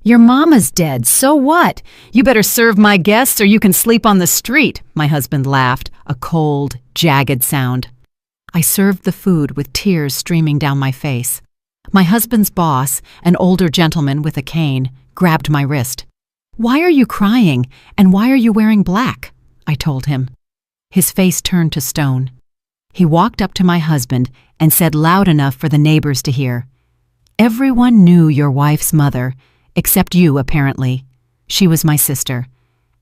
Your mama's dead, so what? You better serve my guests or you can sleep on the street, my husband laughed, a cold, jagged sound. I served the food with tears streaming down my face. My husband's boss, an older gentleman with a cane, grabbed my wrist. "Why are you crying, and why are you wearing black?" I told him. His face turned to stone. He walked up to my husband and said loud enough for the neighbors to hear, "Everyone knew your wife's mother, except you, apparently. She was my sister.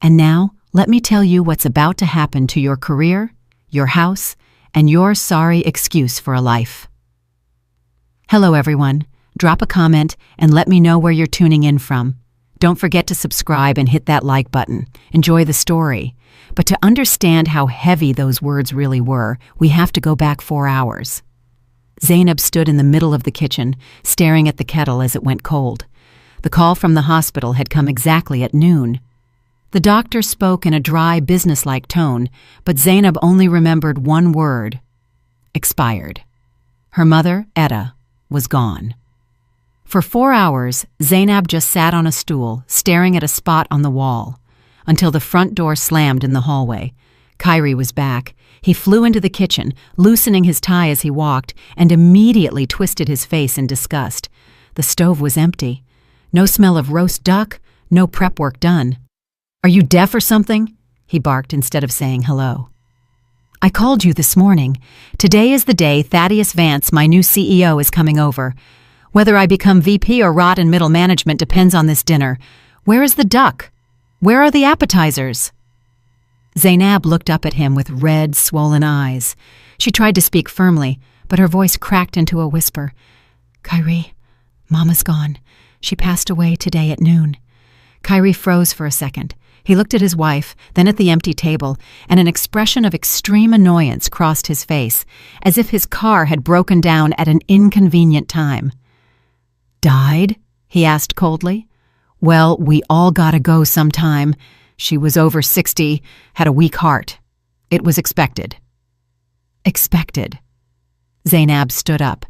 And now, let me tell you what's about to happen to your career, your house, and your sorry excuse for a life." Hello, everyone. Drop a comment and let me know where you're tuning in from. Don't forget to subscribe and hit that like button. Enjoy the story. But to understand how heavy those words really were, we have to go back 4 hours. Zainab stood in the middle of the kitchen, staring at the kettle as it went cold. The call from the hospital had come exactly at noon. The doctor spoke in a dry, businesslike tone, but Zainab only remembered one word: expired. Her mother, Etta, was gone. For 4 hours, Zainab just sat on a stool, staring at a spot on the wall, until the front door slammed in the hallway. Kyrie was back. He flew into the kitchen, loosening his tie as he walked, and immediately twisted his face in disgust. The stove was empty. No smell of roast duck, no prep work done. "Are you deaf or something?" he barked instead of saying hello. "I called you this morning. Today is the day Thaddeus Vance, my new CEO, is coming over. Whether I become VP or rot in middle management depends on this dinner. Where is the duck? Where are the appetizers?" Zainab looked up at him with red, swollen eyes. She tried to speak firmly, but her voice cracked into a whisper. "Kyrie, Mama's gone. She passed away today at noon." Kyrie froze for a second. He looked at his wife, then at the empty table, and an expression of extreme annoyance crossed his face, as if his car had broken down at an inconvenient time. "Died?" he asked coldly. "Well, we all gotta go sometime. She was over 60, had a weak heart. It was expected." "Expected?" Zainab stood up.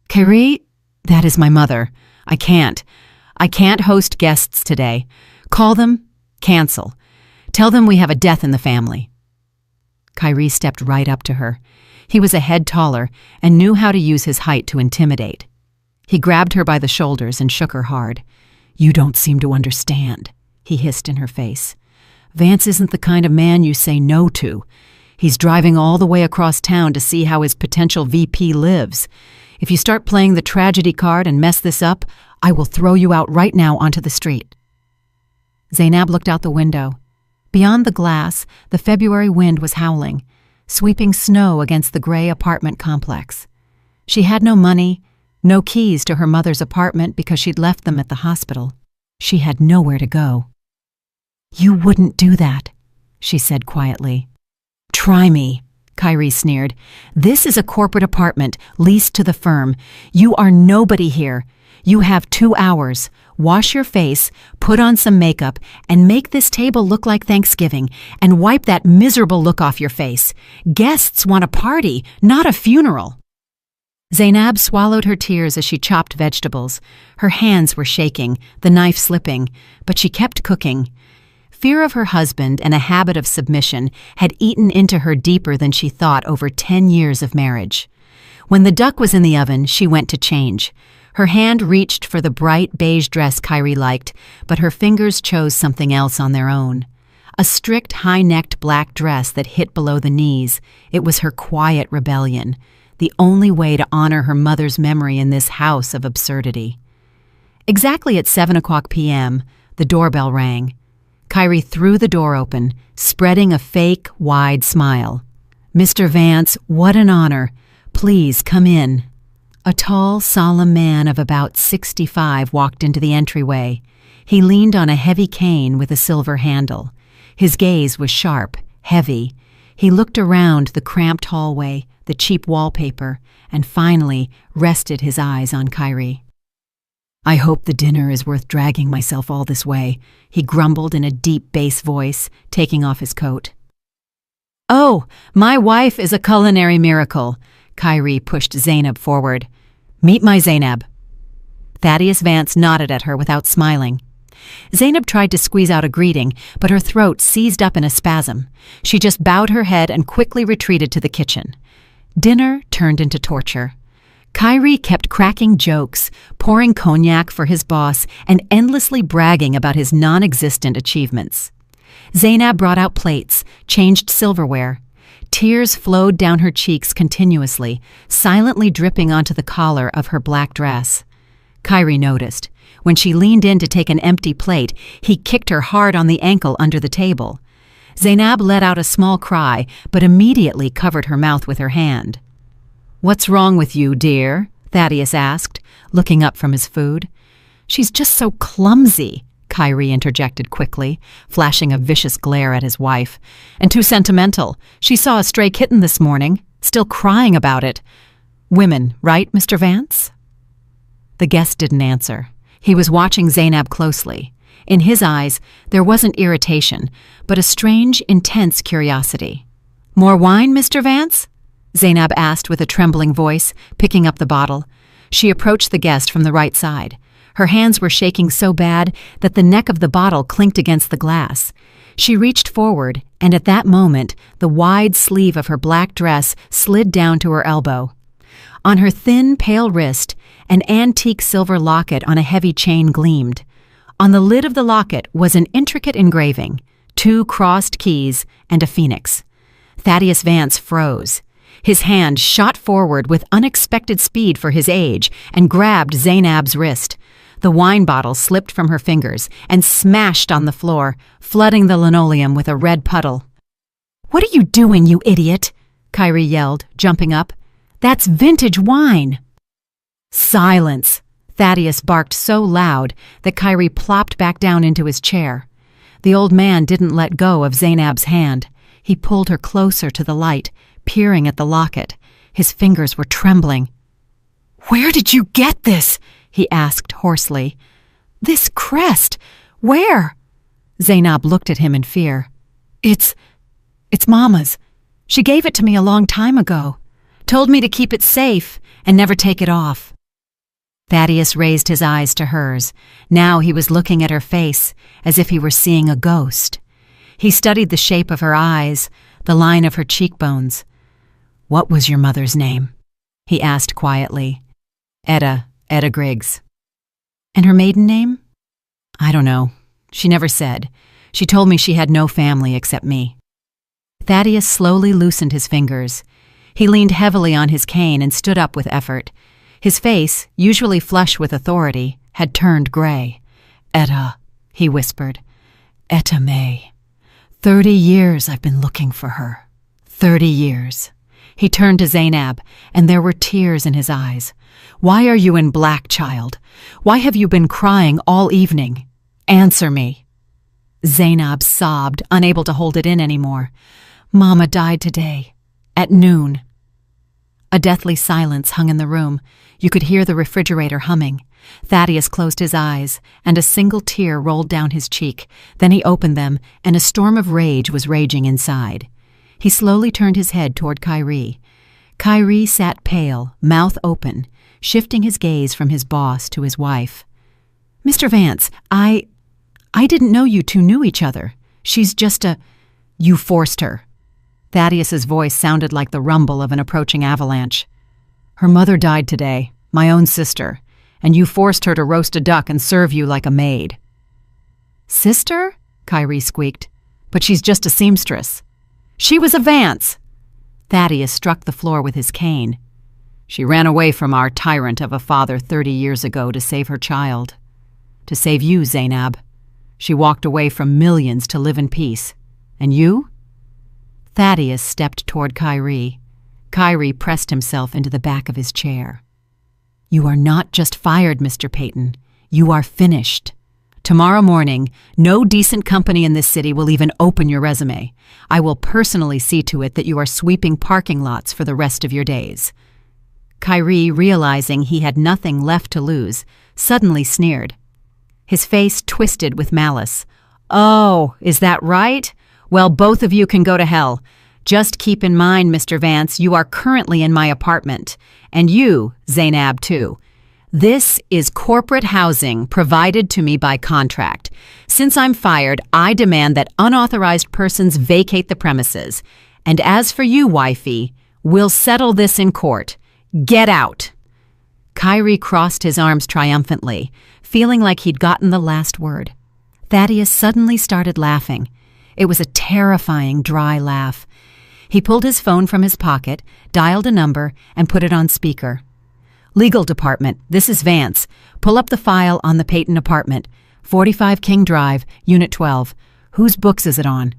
"Kyrie, that is my mother. I can't host guests today. Call them, cancel. Tell them we have a death in the family." Kyrie stepped right up to her. He was a head taller and knew how to use his height to intimidate. He grabbed her by the shoulders and shook her hard. "You don't seem to understand," he hissed in her face. "Vance isn't the kind of man you say no to. He's driving all the way across town to see how his potential VP lives. If you start playing the tragedy card and mess this up, I will throw you out right now onto the street." Zainab looked out the window. Beyond the glass, the February wind was howling, sweeping snow against the gray apartment complex. She had no money, no keys to her mother's apartment because she'd left them at the hospital. She had nowhere to go. "You wouldn't do that," she said quietly. "Try me," Kyrie sneered. "This is a corporate apartment leased to the firm. You are nobody here. You have 2 hours. Wash your face, put on some makeup, and make this table look like Thanksgiving, and wipe that miserable look off your face. Guests want a party, not a funeral." Zainab swallowed her tears as she chopped vegetables. Her hands were shaking, the knife slipping, but she kept cooking. Fear of her husband and a habit of submission had eaten into her deeper than she thought over 10 years of marriage. When the duck was in the oven, she went to change. Her hand reached for the bright beige dress Kyrie liked, but her fingers chose something else on their own. A strict, high-necked black dress that hit below the knees. It was her quiet rebellion, the only way to honor her mother's memory in this house of absurdity. Exactly at 7:00 p.m., the doorbell rang. Kyrie threw the door open, spreading a fake, wide smile. "Mr. Vance, what an honor. Please come in." A tall, solemn man of about 65 walked into the entryway. He leaned on a heavy cane with a silver handle. His gaze was sharp, heavy. He looked around the cramped hallway, the cheap wallpaper, and finally rested his eyes on Kyrie. "I hope the dinner is worth dragging myself all this way," he grumbled in a deep bass voice, taking off his coat. "Oh, my wife is a culinary miracle." Kyrie pushed Zainab forward. "Meet my Zainab." Thaddeus Vance nodded at her without smiling. Zainab tried to squeeze out a greeting, but her throat seized up in a spasm. She just bowed her head and quickly retreated to the kitchen. Dinner turned into torture. Kyrie kept cracking jokes, pouring cognac for his boss, and endlessly bragging about his non-existent achievements. Zainab brought out plates, changed silverware. Tears flowed down her cheeks continuously, silently dripping onto the collar of her black dress. Kyrie noticed. When she leaned in to take an empty plate, he kicked her hard on the ankle under the table. Zainab let out a small cry, but immediately covered her mouth with her hand. "What's wrong with you, dear?" Thaddeus asked, looking up from his food. "She's just so clumsy," Kyrie interjected quickly, flashing a vicious glare at his wife. "And too sentimental. She saw a stray kitten this morning, still crying about it. Women, right, Mr. Vance?" The guest didn't answer. He was watching Zainab closely. In his eyes, there wasn't irritation, but a strange, intense curiosity. "More wine, Mr. Vance?" Zainab asked with a trembling voice, picking up the bottle. She approached the guest from the right side. Her hands were shaking so bad that the neck of the bottle clinked against the glass. She reached forward, and at that moment, the wide sleeve of her black dress slid down to her elbow. On her thin, pale wrist, an antique silver locket on a heavy chain gleamed. On the lid of the locket was an intricate engraving, 2 crossed keys, and a phoenix. Thaddeus Vance froze. His hand shot forward with unexpected speed for his age and grabbed Zainab's wrist. The wine bottle slipped from her fingers and smashed on the floor, flooding the linoleum with a red puddle. "What are you doing, you idiot?" Kyrie yelled, jumping up. "That's vintage wine." "Silence!" Thaddeus barked so loud that Kyrie plopped back down into his chair. The old man didn't let go of Zainab's hand. He pulled her closer to the light, peering at the locket. His fingers were trembling. "Where did you get this?" he asked hoarsely. "This crest? Where?" Zainab looked at him in fear. It's Mama's. She gave it to me a long time ago. Told me to keep it safe and never take it off." Thaddeus raised his eyes to hers. Now he was looking at her face as if he were seeing a ghost. He studied the shape of her eyes, the line of her cheekbones. "What was your mother's name?" he asked quietly. Etta Griggs." "And her maiden name?" "I don't know. She never said. She told me she had no family except me." Thaddeus slowly loosened his fingers. He leaned heavily on his cane and stood up with effort. His face, usually flush with authority, had turned gray. "Etta," he whispered. "Etta May. 30 years I've been looking for her. 30 years. He turned to Zainab, and there were tears in his eyes. "Why are you in black, child? Why have you been crying all evening? Answer me." Zainab sobbed, unable to hold it in anymore. "Mama died today, at noon." A deathly silence hung in the room. You could hear the refrigerator humming. Thaddeus closed his eyes, and a single tear rolled down his cheek. Then he opened them, and a storm of rage was raging inside. He slowly turned his head toward Kyrie. Kyrie sat pale, mouth open, shifting his gaze from his boss to his wife. "Mr. Vance, I didn't know you two knew each other. She's just a—" "You forced her." Thaddeus's voice sounded like the rumble of an approaching avalanche. "Her mother died today, my own sister, and you forced her to roast a duck and serve you like a maid." "Sister?" Kyrie squeaked. "But she's just a seamstress." "She was a Vance!" Thaddeus struck the floor with his cane. "She ran away from our tyrant of a father 30 years ago to save her child. To save you, Zainab. She walked away from millions to live in peace. And you?" Thaddeus stepped toward Kyrie. Kyrie pressed himself into the back of his chair. "You are not just fired, Mr. Peyton. You are finished. Tomorrow morning, no decent company in this city will even open your resume. I will personally see to it that you are sweeping parking lots for the rest of your days." Kyrie, realizing he had nothing left to lose, suddenly sneered. His face twisted with malice. "Oh, is that right? Well, both of you can go to hell. Just keep in mind, Mr. Vance, you are currently in my apartment. And you, Zainab, too. This is corporate housing provided to me by contract. Since I'm fired, I demand that unauthorized persons vacate the premises. And as for you, wifey, we'll settle this in court. Get out!" Kyrie crossed his arms triumphantly, feeling like he'd gotten the last word. Thaddeus suddenly started laughing. It was a terrifying, dry laugh. He pulled his phone from his pocket, dialed a number, and put it on speaker. "Legal department, this is Vance. Pull up the file on the Peyton apartment. 45 King Drive, Unit 12. Whose books is it on?"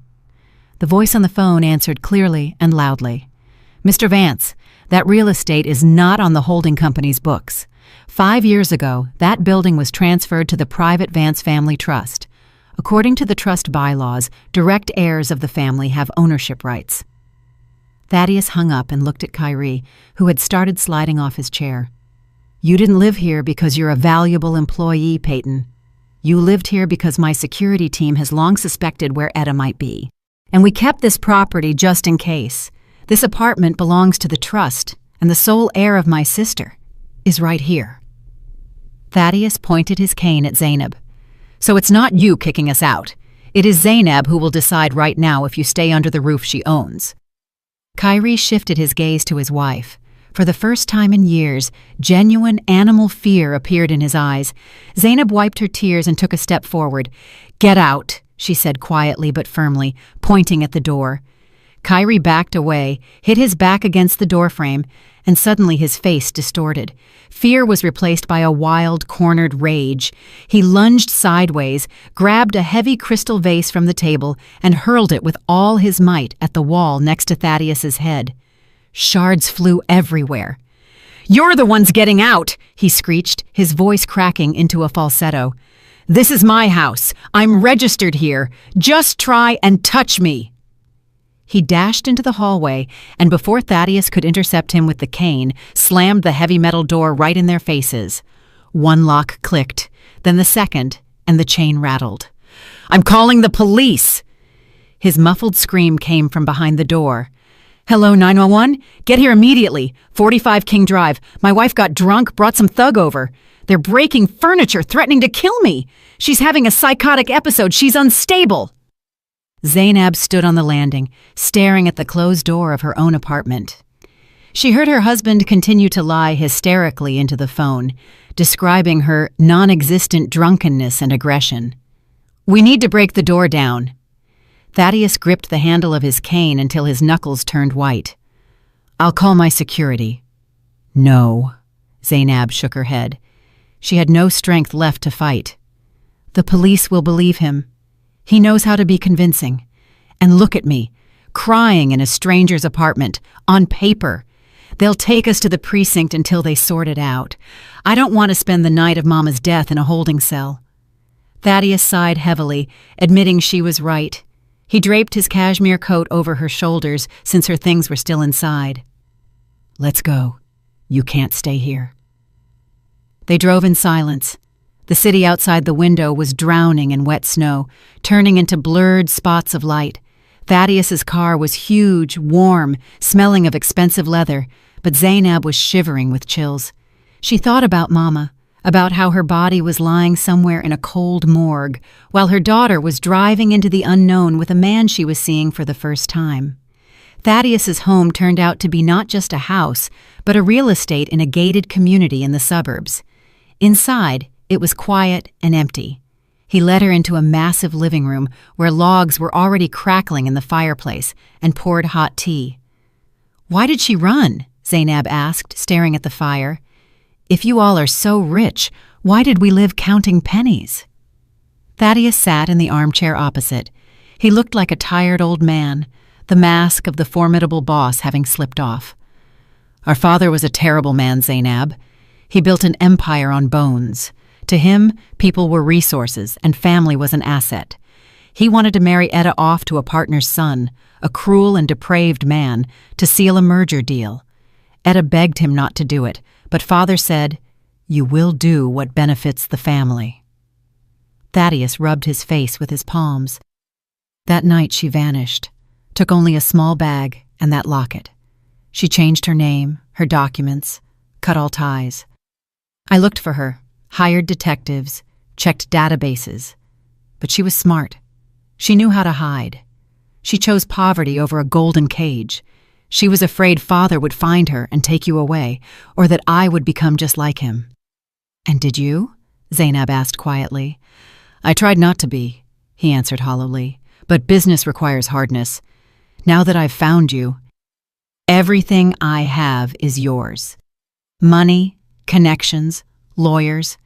The voice on the phone answered clearly and loudly. "Mr. Vance, that real estate is not on the holding company's books. 5 years ago, that building was transferred to the private Vance Family Trust. According to the trust bylaws, direct heirs of the family have ownership rights." Thaddeus hung up and looked at Kyrie, who had started sliding off his chair. "You didn't live here because you're a valuable employee, Peyton. You lived here because my security team has long suspected where Etta might be. And we kept this property just in case. This apartment belongs to the trust, and the sole heir of my sister is right here." Thaddeus pointed his cane at Zainab. "So it's not you kicking us out. It is Zainab who will decide right now if you stay under the roof she owns." Kyrie shifted his gaze to his wife. For the first time in years, genuine animal fear appeared in his eyes. Zainab wiped her tears and took a step forward. "Get out," she said quietly but firmly, pointing at the door. Kyrie backed away, hit his back against the doorframe, and suddenly his face distorted. Fear was replaced by a wild, cornered rage. He lunged sideways, grabbed a heavy crystal vase from the table, and hurled it with all his might at the wall next to Thaddeus's head. Shards flew everywhere. "You're the ones getting out!" he screeched, his voice cracking into a falsetto. "This is my house. I'm registered here. Just try and touch me!" He dashed into the hallway, and before Thaddeus could intercept him with the cane, slammed the heavy metal door right in their faces. One lock clicked, then the second, and the chain rattled. "I'm calling the police!" His muffled scream came from behind the door. "Hello, 911? Get here immediately. 45 King Drive. My wife got drunk, brought some thug over. They're breaking furniture, threatening to kill me. She's having a psychotic episode. She's unstable." Zainab stood on the landing, staring at the closed door of her own apartment. She heard her husband continue to lie hysterically into the phone, describing her non-existent drunkenness and aggression. "We need to break the door down." Thaddeus gripped the handle of his cane until his knuckles turned white. "I'll call my security." "No." Zainab shook her head. She had no strength left to fight. "The police will believe him. He knows how to be convincing. And look at me, crying in a stranger's apartment, on paper. They'll take us to the precinct until they sort it out. I don't want to spend the night of Mama's death in a holding cell." Thaddeus sighed heavily, admitting she was right. He draped his cashmere coat over her shoulders since her things were still inside. "Let's go. You can't stay here." They drove in silence. The city outside the window was drowning in wet snow, turning into blurred spots of light. Thaddeus's car was huge, warm, smelling of expensive leather, but Zainab was shivering with chills. She thought about Mama, about how her body was lying somewhere in a cold morgue, while her daughter was driving into the unknown with a man she was seeing for the first time. Thaddeus's home turned out to be not just a house, but a real estate in a gated community in the suburbs. Inside, it was quiet and empty. He led her into a massive living room where logs were already crackling in the fireplace and poured hot tea. "Why did she run?" Zainab asked, staring at the fire. "If you all are so rich, why did we live counting pennies?" Thaddeus sat in the armchair opposite. He looked like a tired old man, the mask of the formidable boss having slipped off. "Our father was a terrible man, Zainab. He built an empire on bones. To him, people were resources, and family was an asset. He wanted to marry Etta off to a partner's son, a cruel and depraved man, to seal a merger deal. Etta begged him not to do it, but Father said, 'You will do what benefits the family.'" Thaddeus rubbed his face with his palms. That night she vanished, took only a small bag and that locket. She changed her name, her documents, cut all ties. I looked for her, hired detectives, checked databases. But she was smart. She knew how to hide. She chose poverty over a golden cage. She was afraid father would find her and take you away, or that I would become just like him. And did you? Zainab asked quietly. I tried not to be, he answered hollowly, but business requires hardness. Now that I've found you, everything I have is yours. Money, connections, lawyers.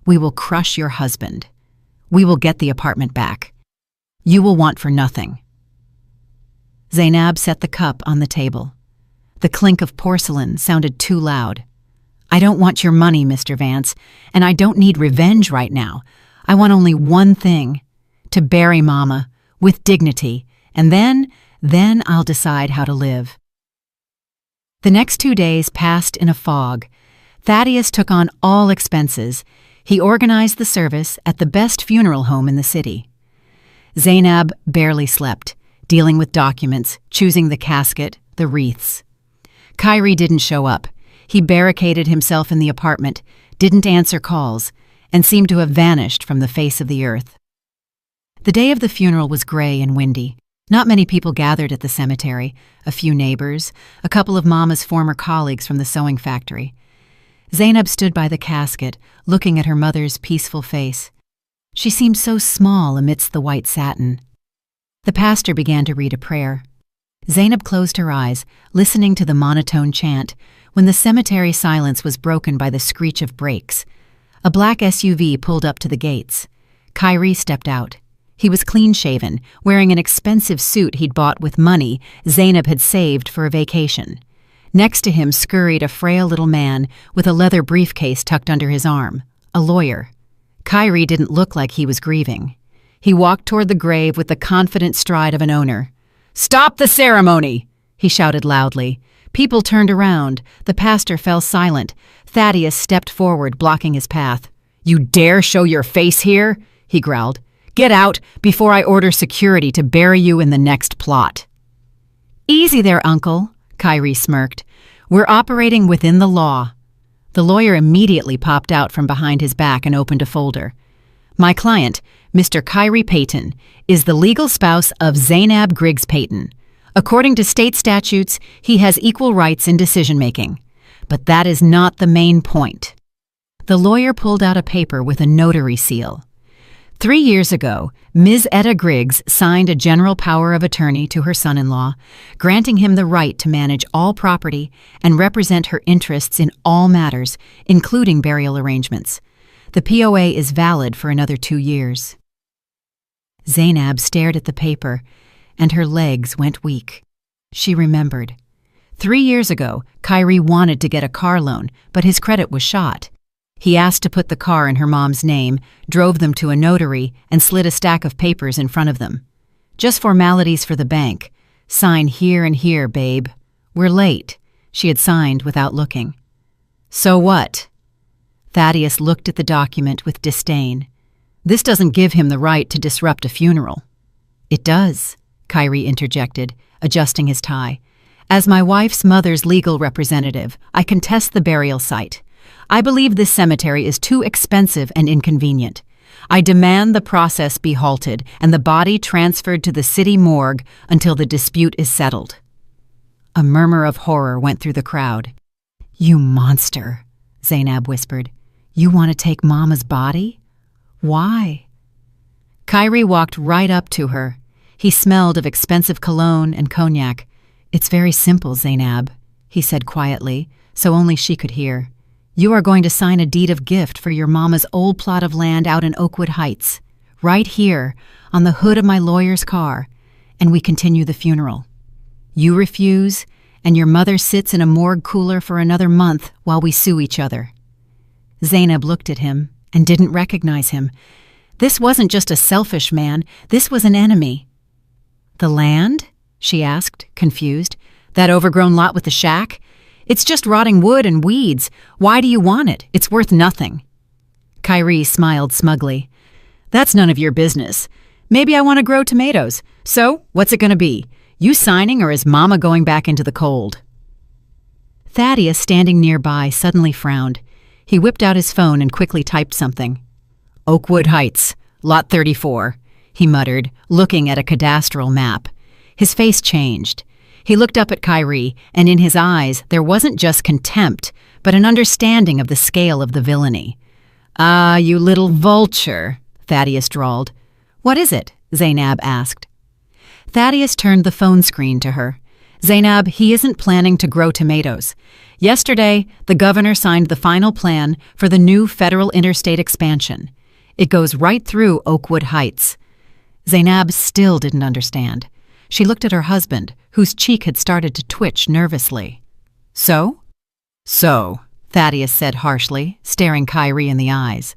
We will crush your husband. We will get the apartment back. You will want for nothing. Zainab set the cup on the table. The clink of porcelain sounded too loud. I don't want your money, Mr. Vance, and I don't need revenge right now. I want only one thing, to bury Mama with dignity, and then I'll decide how to live. The next 2 days passed in a fog. Thaddeus took on all expenses. He organized the service at the best funeral home in the city. Zainab barely slept, dealing with documents, choosing the casket, the wreaths. Kyrie didn't show up. He barricaded himself in the apartment, didn't answer calls, and seemed to have vanished from the face of the earth. The day of the funeral was gray and windy. Not many people gathered at the cemetery, a few neighbors, a couple of Mama's former colleagues from the sewing factory. Zainab stood by the casket, looking at her mother's peaceful face. She seemed so small amidst the white satin. The pastor began to read a prayer. Zainab closed her eyes, listening to the monotone chant, when the cemetery silence was broken by the screech of brakes. A black SUV pulled up to the gates. Kyrie stepped out. He was clean-shaven, wearing an expensive suit he'd bought with money Zainab had saved for a vacation. Next to him scurried a frail little man with a leather briefcase tucked under his arm, a lawyer. Kyrie didn't look like he was grieving. He walked toward the grave with the confident stride of an owner. "Stop the ceremony!" he shouted loudly. People turned around. The pastor fell silent. Thaddeus stepped forward, blocking his path. "You dare show your face here?" he growled. "Get out before I order security to bury you in the next plot." "Easy there, Uncle," Kyrie smirked. "We're operating within the law." The lawyer immediately popped out from behind his back and opened a folder. "My client, Mr. Kyrie Payton, is the legal spouse of Zainab Griggs Payton. According to state statutes, he has equal rights in decision-making. But that is not the main point." The lawyer pulled out a paper with a notary seal. 3 years ago, Ms. Etta Griggs signed a general power of attorney to her son-in-law, granting him the right to manage all property and represent her interests in all matters, including burial arrangements. The POA is valid for another 2 years. Zainab stared at the paper, and her legs went weak. She remembered. 3 years ago, Kyrie wanted to get a car loan, but his credit was shot. He asked to put the car in her mom's name, drove them to a notary, and slid a stack of papers in front of them. "Just formalities for the bank. Sign here and here, babe. We're late," she had signed without looking. "So what?" Thaddeus looked at the document with disdain. "This doesn't give him the right to disrupt a funeral." "It does," Kyrie interjected, adjusting his tie. "As my wife's mother's legal representative, I contest the burial site. I believe this cemetery is too expensive and inconvenient. I demand the process be halted and the body transferred to the city morgue until the dispute is settled." A murmur of horror went through the crowd. "You monster," Zainab whispered. "You want to take Mama's body? Why?" Kyrie walked right up to her. He smelled of expensive cologne and cognac. "It's very simple, Zainab," he said quietly, so only she could hear. "You are going to sign a deed of gift for your Mama's old plot of land out in Oakwood Heights, right here, on the hood of my lawyer's car, and we continue the funeral. You refuse, and your mother sits in a morgue cooler for another month while we sue each other." Zainab looked at him and didn't recognize him. This wasn't just a selfish man, this was an enemy. "The land?" she asked, confused. "That overgrown lot with the shack? It's just rotting wood and weeds. Why do you want it? It's worth nothing." Kyrie smiled smugly. "That's none of your business. Maybe I want to grow tomatoes. So, what's it going to be? You signing, or is Mama going back into the cold?" Thaddeus, standing nearby, suddenly frowned. He whipped out his phone and quickly typed something. "Oakwood Heights, Lot 34, he muttered, looking at a cadastral map. His face changed. He looked up at Kyrie, and in his eyes there wasn't just contempt, but an understanding of the scale of the villainy. "Ah, you little vulture," Thaddeus drawled. "What is it?" Zainab asked. Thaddeus turned the phone screen to her. "Zainab, he isn't planning to grow tomatoes. Yesterday, the governor signed the final plan for the new federal interstate expansion. It goes right through Oakwood Heights." Zainab still didn't understand. She looked at her husband, whose cheek had started to twitch nervously. "So?" "So," Thaddeus said harshly, staring Kyrie in the eyes.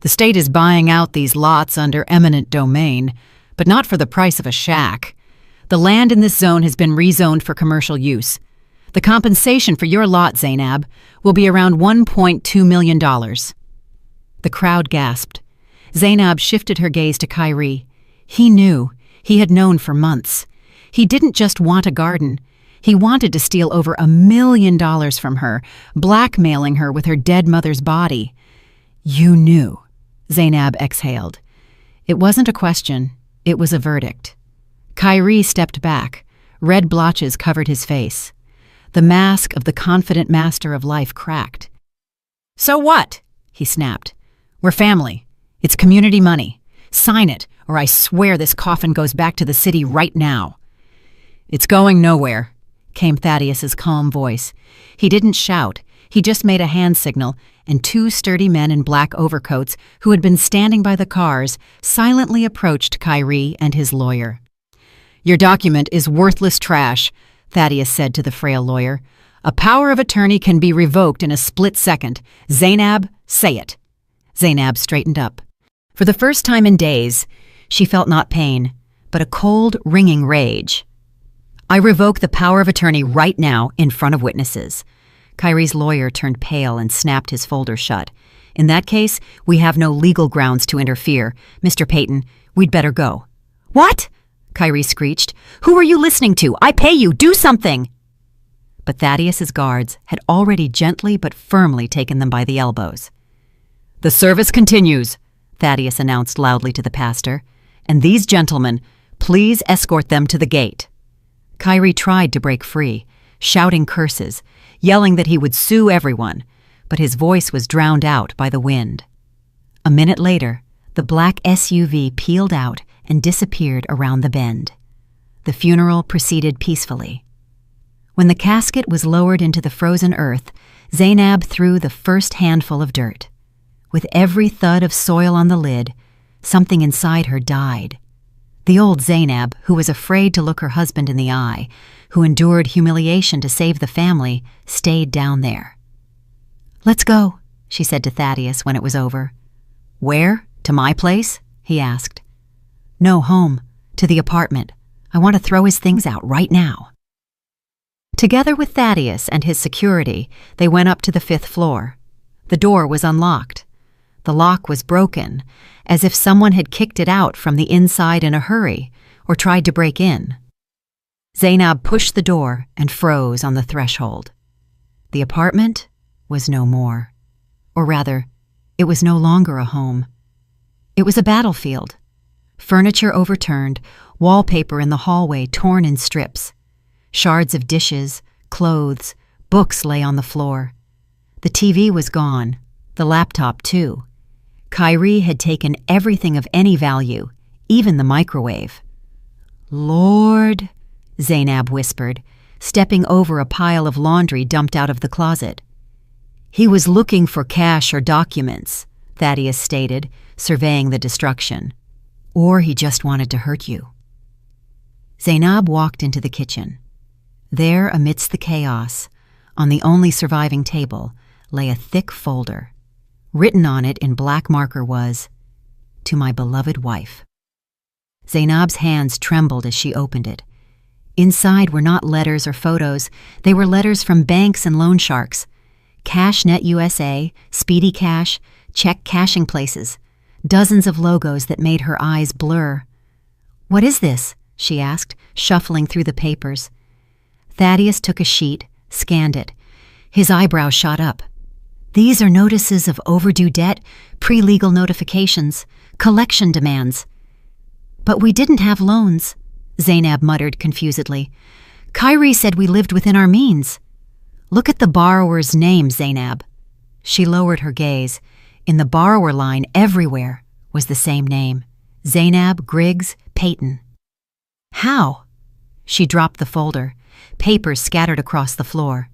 "The state is buying out these lots under eminent domain, but not for the price of a shack. The land in this zone has been rezoned for commercial use. The compensation for your lot, Zainab, will be around $1.2 million. The crowd gasped. Zainab shifted her gaze to Kyrie. He knew. He had known for months. He didn't just want a garden. He wanted to steal over $1 million from her, blackmailing her with her dead mother's body. "You knew," Zainab exhaled. It wasn't a question. It was a verdict. Kyrie stepped back. Red blotches covered his face. The mask of the confident master of life cracked. "So what?" he snapped. "We're family. It's community money. Sign it, or I swear this coffin goes back to the city right now." "It's going nowhere," came Thaddeus's calm voice. He didn't shout. He just made a hand signal, and two sturdy men in black overcoats who had been standing by the cars silently approached Kyrie and his lawyer. "Your document is worthless trash," Thaddeus said to the frail lawyer. "A power of attorney can be revoked in a split second. Zainab, say it." Zainab straightened up. For the first time in days, she felt not pain, but a cold, ringing rage. "I revoke the power of attorney right now in front of witnesses." Kyrie's lawyer turned pale and snapped his folder shut. "In that case, we have no legal grounds to interfere. Mr. Payton, we'd better go." "What?" Kyrie screeched. "Who are you listening to? I pay you. Do something!" But Thaddeus's guards had already gently but firmly taken them by the elbows. "The service continues," Thaddeus announced loudly to the pastor. "And these gentlemen, please escort them to the gate." Kyrie tried to break free, shouting curses, yelling that he would sue everyone, but his voice was drowned out by the wind. A minute later, the black SUV peeled out and disappeared around the bend. The funeral proceeded peacefully. When the casket was lowered into the frozen earth, Zainab threw the first handful of dirt. With every thud of soil on the lid, something inside her died. The old Zainab, who was afraid to look her husband in the eye, who endured humiliation to save the family, stayed down there. "Let's go," she said to Thaddeus when it was over. "Where? To my place?" he asked. "No, home. To the apartment. I want to throw his things out right now." Together with Thaddeus and his security, they went up to the 5th floor. The door was unlocked. The lock was broken, as if someone had kicked it out from the inside in a hurry or tried to break in. Zainab pushed the door and froze on the threshold. The apartment was no more. Or rather, it was no longer a home. It was a battlefield. Furniture overturned, wallpaper in the hallway torn in strips. Shards of dishes, clothes, books lay on the floor. The TV was gone, the laptop too. Kyrie had taken everything of any value, even the microwave. "Lord," Zainab whispered, stepping over a pile of laundry dumped out of the closet. "He was looking for cash or documents," Thaddeus stated, surveying the destruction. "Or he just wanted to hurt you." Zainab walked into the kitchen. There, amidst the chaos, on the only surviving table, lay a thick folder. Written on it in black marker was, "To my beloved wife." Zainab's hands trembled as she opened it. Inside were not letters or photos. They were letters from banks and loan sharks. CashNet USA, Speedy Cash, check cashing places. Dozens of logos that made her eyes blur. "What is this?" she asked, shuffling through the papers. Thaddeus took a sheet, scanned it. His eyebrows shot up. These are notices of overdue debt, pre-legal notifications, collection demands. But we didn't have loans, Zainab muttered confusedly. Kyrie said we lived within our means. Look at the borrower's name, Zainab. She lowered her gaze. In the borrower line everywhere was the same name, Zainab Griggs Payton. How? She dropped the folder, papers scattered across the floor.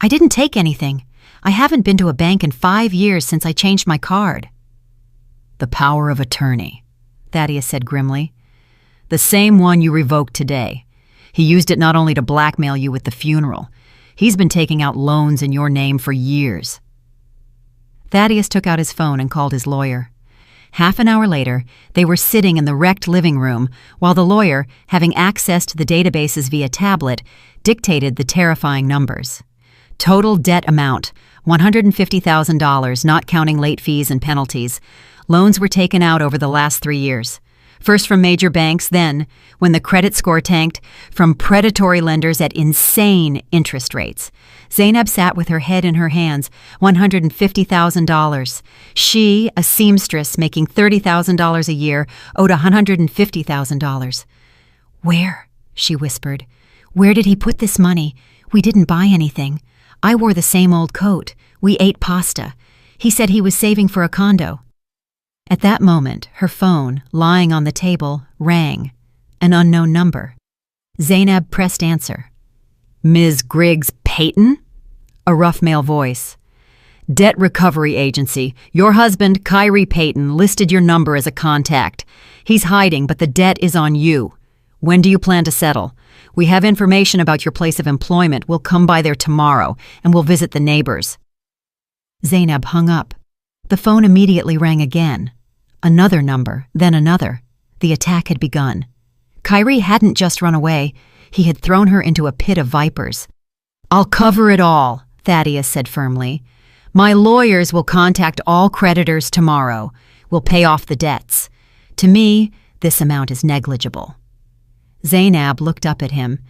I didn't take anything. I haven't been to a bank in 5 years since I changed my card. The power of attorney, Thaddeus said grimly. The same one you revoked today. He used it not only to blackmail you with the funeral. He's been taking out loans in your name for years. Thaddeus took out his phone and called his lawyer. Half an hour later, they were sitting in the wrecked living room while the lawyer, having access to the databases via tablet, dictated the terrifying numbers. Total debt amount, $150,000, not counting late fees and penalties. Loans were taken out over the last 3 years. First from major banks, then, when the credit score tanked, from predatory lenders at insane interest rates. Zainab sat with her head in her hands, $150,000. She, a seamstress making $30,000 a year, owed $150,000. Where? She whispered. Where did he put this money? We didn't buy anything. I wore the same old coat. We ate pasta. He said he was saving for a condo. At that moment, her phone, lying on the table, rang. An unknown number. Zainab pressed answer. Ms. Griggs Payton? A rough male voice. Debt Recovery Agency. Your husband, Kyrie Payton, listed your number as a contact. He's hiding, but the debt is on you. When do you plan to settle? We have information about your place of employment. We'll come by there tomorrow, and we'll visit the neighbors. Zainab hung up. The phone immediately rang again. Another number, then another. The attack had begun. Kyrie hadn't just run away. He had thrown her into a pit of vipers. I'll cover it all, Thaddeus said firmly. My lawyers will contact all creditors tomorrow. We'll pay off the debts. To me, this amount is negligible. Zainab looked up at him.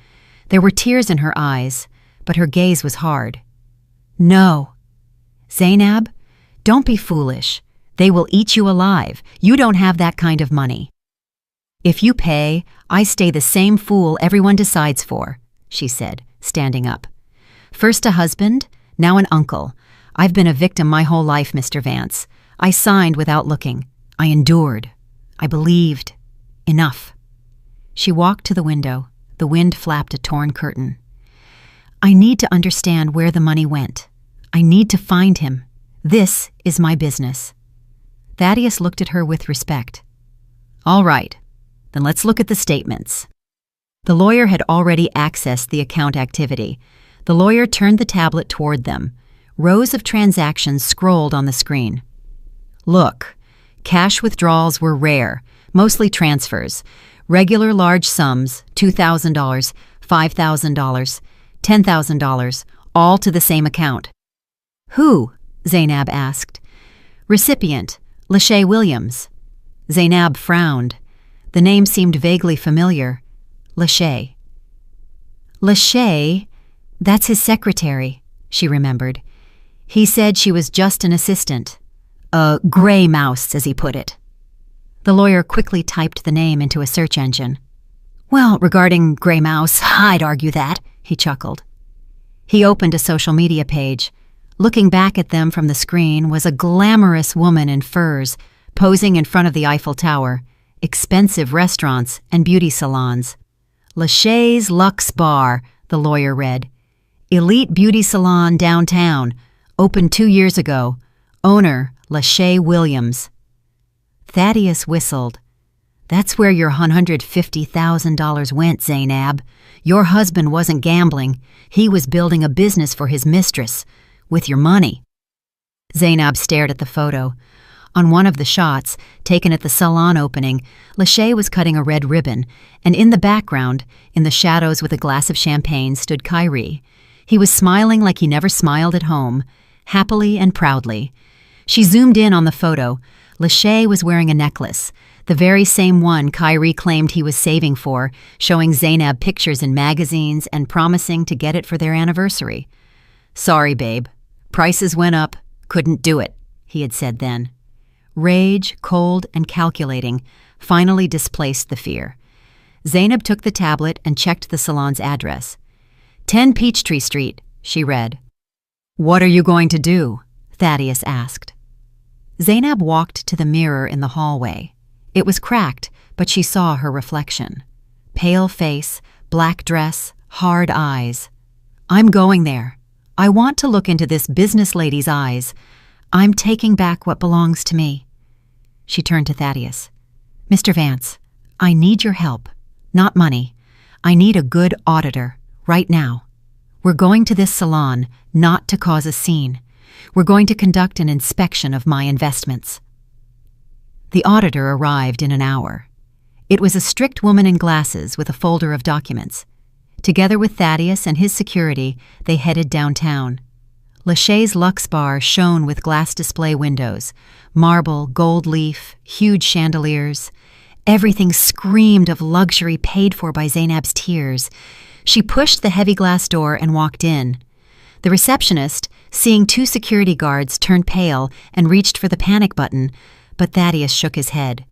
There were tears in her eyes, but her gaze was hard. No. Zainab, don't be foolish. They will eat you alive. You don't have that kind of money. If you pay, I stay the same fool everyone decides for, she said, standing up. First a husband, now an uncle. I've been a victim my whole life, Mr. Vance. I signed without looking. I endured. I believed. Enough. She walked to the window. The wind flapped a torn curtain. I need to understand where the money went. I need to find him. This is my business. Thaddeus looked at her with respect. All right, then let's look at the statements. The lawyer had already accessed the account activity. The lawyer turned the tablet toward them. Rows of transactions scrolled on the screen. Look, cash withdrawals were rare, mostly transfers. Regular large sums, $2,000, $5,000, $10,000, all to the same account. Who? Zainab asked. Recipient, Lachey Williams. Zainab frowned. The name seemed vaguely familiar. Lachey. Lachey? That's his secretary, she remembered. He said she was just an assistant. A gray mouse, as he put it. The lawyer quickly typed the name into a search engine. Well, regarding Gray Mouse, I'd argue that, he chuckled. He opened a social media page. Looking back at them from the screen was a glamorous woman in furs, posing in front of the Eiffel Tower, expensive restaurants and beauty salons. Lachey's Luxe Bar, the lawyer read. Elite beauty salon downtown, opened 2 years ago. Owner, Lachey Williams. Thaddeus whistled. That's where your $150,000 went, Zainab. Your husband wasn't gambling. He was building a business for his mistress. With your money. Zainab stared at the photo. On one of the shots, taken at the salon opening, Lachey was cutting a red ribbon, and in the background, in the shadows with a glass of champagne, stood Kyrie. He was smiling like he never smiled at home, happily and proudly. She zoomed in on the photo. Lachey was wearing a necklace, the very same one Kyrie claimed he was saving for, showing Zainab pictures in magazines and promising to get it for their anniversary. Sorry, babe. Prices went up. Couldn't do it, he had said then. Rage, cold and calculating, finally displaced the fear. Zainab took the tablet and checked the salon's address. 10 Peachtree Street, she read. What are you going to do? Thaddeus asked. Zainab walked to the mirror in the hallway. It was cracked, but she saw her reflection. Pale face, black dress, hard eyes. I'm going there. I want to look into this business lady's eyes. I'm taking back what belongs to me. She turned to Thaddeus. Mr. Vance, I need your help. Not money. I need a good auditor, right now. We're going to this salon not to cause a scene. We're going to conduct an inspection of my investments. The auditor arrived in an hour. It was a strict woman in glasses with a folder of documents. Together with Thaddeus and his security, they headed downtown. Lachey's Luxe Bar shone with glass display windows, marble, gold leaf, huge chandeliers. Everything screamed of luxury paid for by Zainab's tears. She pushed the heavy glass door and walked in. The receptionist, seeing 2 security guards, turned pale and reached for the panic button, but Thaddeus shook his head.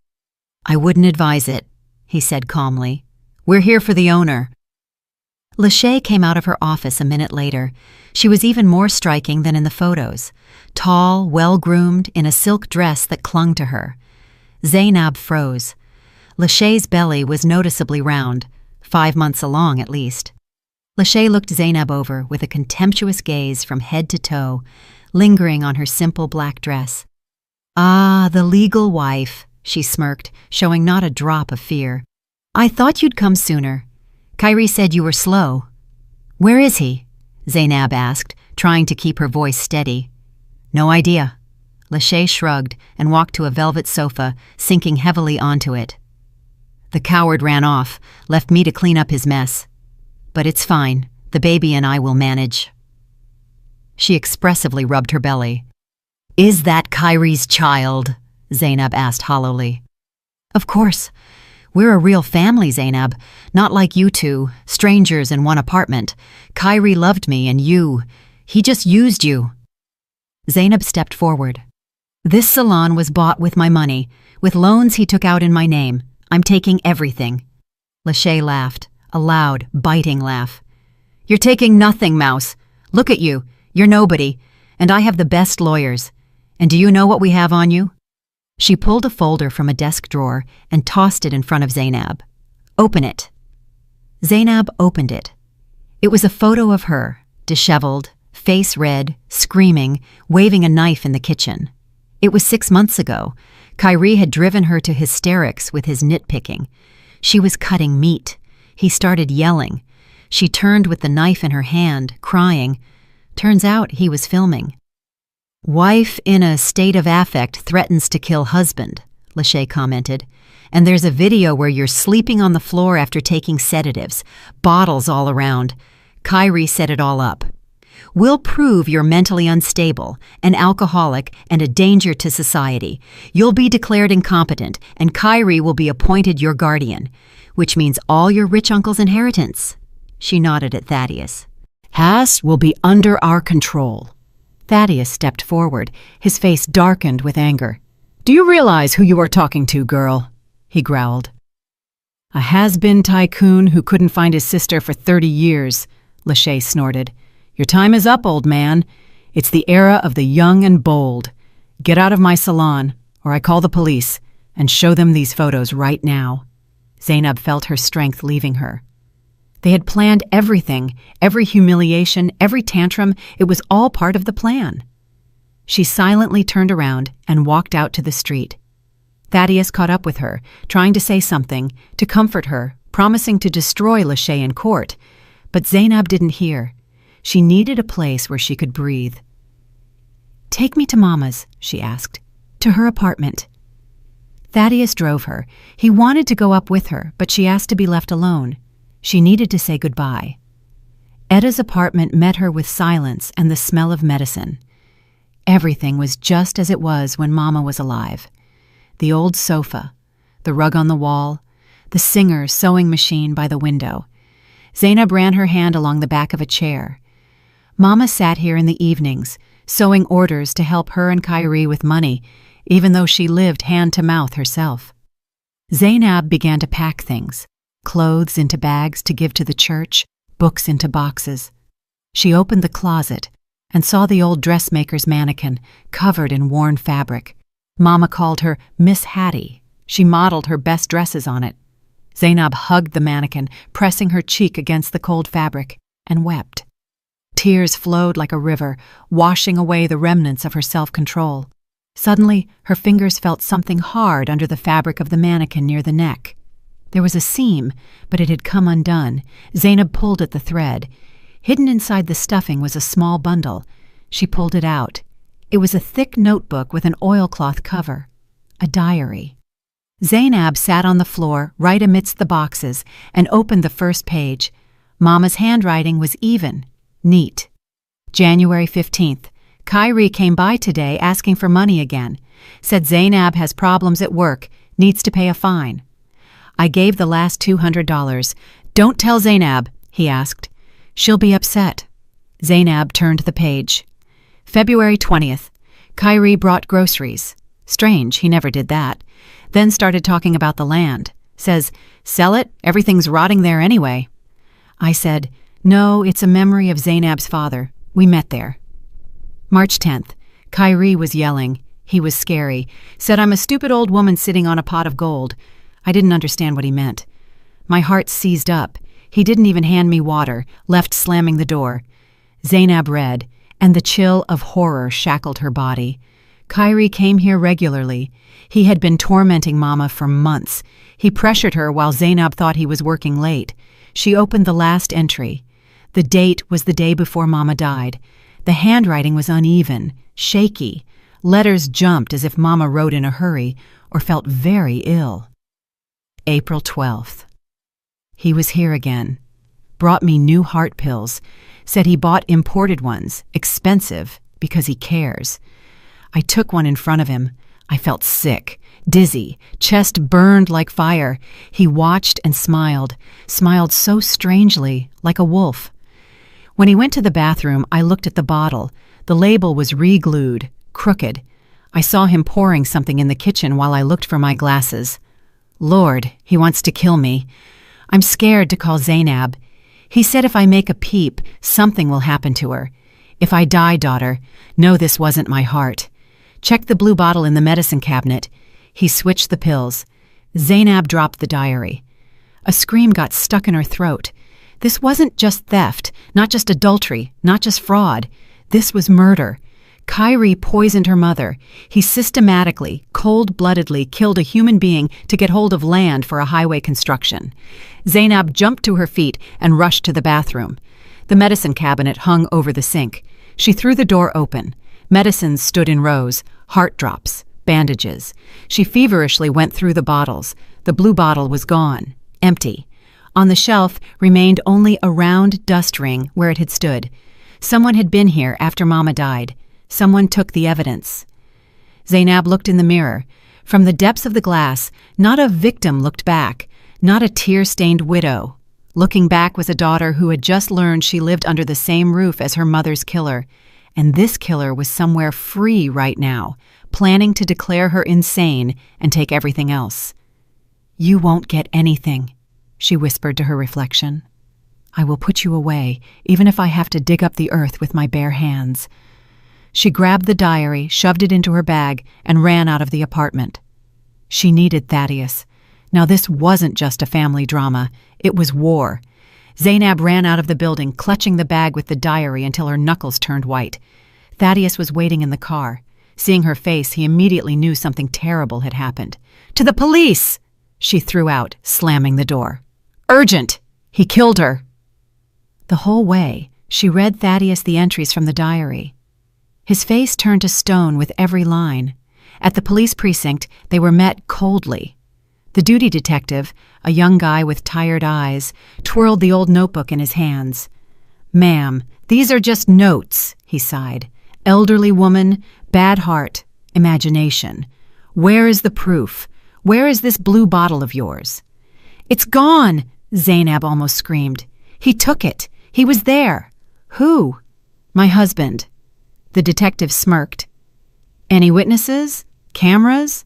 I wouldn't advise it, he said calmly. We're here for the owner. Lachey came out of her office a minute later. She was even more striking than in the photos. Tall, well-groomed, in a silk dress that clung to her. Zainab froze. Lachey's belly was noticeably round, 5 months along at least. Lachey looked Zainab over with a contemptuous gaze from head to toe, lingering on her simple black dress. Ah, the legal wife, she smirked, showing not a drop of fear. I thought you'd come sooner. Kyrie said you were slow. Where is he? Zainab asked, trying to keep her voice steady. No idea. Lachey shrugged and walked to a velvet sofa, sinking heavily onto it. The coward ran off, left me to clean up his mess. But it's fine. The baby and I will manage. She expressively rubbed her belly. Is that Kyrie's child? Zainab asked hollowly. Of course. We're a real family, Zainab. Not like you two, strangers in one apartment. Kyrie loved me and you. He just used you. Zainab stepped forward. This salon was bought with my money, with loans he took out in my name. I'm taking everything. Lachey laughed, a loud, biting laugh. You're taking nothing, Mouse. Look at you. You're nobody. And I have the best lawyers. And do you know what we have on you? She pulled a folder from a desk drawer and tossed it in front of Zainab. Open it. Zainab opened it. It was a photo of her, disheveled, face red, screaming, waving a knife in the kitchen. It was 6 months ago. Kyrie had driven her to hysterics with his nitpicking. She was cutting meat. He started yelling. She turned with the knife in her hand, crying. Turns out he was filming. Wife in a state of affect threatens to kill husband, Lachey commented. And there's a video where you're sleeping on the floor after taking sedatives, bottles all around. Kyrie set it all up. We'll prove you're mentally unstable, an alcoholic, and a danger to society. You'll be declared incompetent, and Kyrie will be appointed your guardian, which means all your rich uncle's inheritance. She nodded at Thaddeus. Haas will be under our control. Thaddeus stepped forward, his face darkened with anger. Do you realize who you are talking to, girl? He growled. A has-been tycoon who couldn't find his sister for 30 years, Lachey snorted. Your time is up, old man. It's the era of the young and bold. Get out of my salon, or I call the police, and show them these photos right now. Zainab felt her strength leaving her. They had planned everything, every humiliation, every tantrum. It was all part of the plan. She silently turned around and walked out to the street. Thaddeus caught up with her, trying to say something, to comfort her, promising to destroy Lachey in court. But Zainab didn't hear. She needed a place where she could breathe. Take me to Mama's, she asked, to her apartment. Thaddeus drove her. He wanted to go up with her, but she asked to be left alone. She needed to say goodbye. Etta's apartment met her with silence and the smell of medicine. Everything was just as it was when Mama was alive. The old sofa, the rug on the wall, the Singer's sewing machine by the window. Zainab ran her hand along the back of a chair. Mama sat here in the evenings, sewing orders to help her and Kyrie with money, even though she lived hand-to-mouth herself. Zainab began to pack things, clothes into bags to give to the church, books into boxes. She opened the closet and saw the old dressmaker's mannequin covered in worn fabric. Mama called her Miss Hattie. She modeled her best dresses on it. Zainab hugged the mannequin, pressing her cheek against the cold fabric, and wept. Tears flowed like a river, washing away the remnants of her self-control. Suddenly, her fingers felt something hard under the fabric of the mannequin near the neck. There was a seam, but it had come undone. Zainab pulled at the thread. Hidden inside the stuffing was a small bundle. She pulled it out. It was a thick notebook with an oilcloth cover. A diary. Zainab sat on the floor right amidst the boxes and opened the first page. Mama's handwriting was even, neat. January 15th. Kyrie came by today asking for money again. Said Zainab has problems at work, needs to pay a fine. I gave the last $200. Don't tell Zainab, he asked. She'll be upset. Zainab turned the page. February 20th. Kyrie brought groceries. Strange, he never did that. Then started talking about the land. Says, sell it, everything's rotting there anyway. I said, no, it's a memory of Zainab's father. We met there. March 10th. Kyrie was yelling. He was scary. Said I'm a stupid old woman sitting on a pot of gold. I didn't understand what he meant. My heart seized up. He didn't even hand me water, left slamming the door. Zainab read, and the chill of horror shackled her body. Kyrie came here regularly. He had been tormenting Mama for months. He pressured her while Zainab thought he was working late. She opened the last entry. The date was the day before Mama died. The handwriting was uneven, shaky. Letters jumped as if Mama wrote in a hurry or felt very ill. April 12th. He was here again. Brought me new heart pills. Said he bought imported ones, expensive, because he cares. I took one in front of him. I felt sick, dizzy, chest burned like fire. He watched and smiled so strangely, like a wolf. When he went to the bathroom, I looked at the bottle. The label was re-glued, crooked. I saw him pouring something in the kitchen while I looked for my glasses. Lord, he wants to kill me. I'm scared to call Zainab. He said if I make a peep, something will happen to her. If I die, daughter, know this wasn't my heart. Check the blue bottle in the medicine cabinet. He switched the pills. Zainab dropped the diary. A scream got stuck in her throat. This wasn't just theft, not just adultery, not just fraud. This was murder. Kyrie poisoned her mother. He systematically, cold-bloodedly killed a human being to get hold of land for a highway construction. Zainab jumped to her feet and rushed to the bathroom. The medicine cabinet hung over the sink. She threw the door open. Medicines stood in rows, heart drops, bandages. She feverishly went through the bottles. The blue bottle was gone, empty. On the shelf remained only a round dust ring where it had stood. Someone had been here after Mama died. Someone took the evidence. Zainab looked in the mirror. From the depths of the glass, not a victim looked back, not a tear-stained widow. Looking back was a daughter who had just learned she lived under the same roof as her mother's killer. And this killer was somewhere free right now, planning to declare her insane and take everything else. You won't get anything, she whispered to her reflection. I will put you away, even if I have to dig up the earth with my bare hands. She grabbed the diary, shoved it into her bag, and ran out of the apartment. She needed Thaddeus. Now this wasn't just a family drama, it was war. Zainab ran out of the building, clutching the bag with the diary until her knuckles turned white. Thaddeus was waiting in the car. Seeing her face, he immediately knew something terrible had happened. To the police! She threw out, slamming the door. Urgent! He killed her! The whole way, she read Thaddeus the entries from the diary. His face turned to stone with every line. At the police precinct, they were met coldly. The duty detective, a young guy with tired eyes, twirled the old notebook in his hands. Ma'am, these are just notes, he sighed. Elderly woman, bad heart, imagination. Where is the proof? Where is this blue bottle of yours? It's gone, Zainab almost screamed. He took it. He was there. Who? My husband. The detective smirked. Any witnesses? Cameras?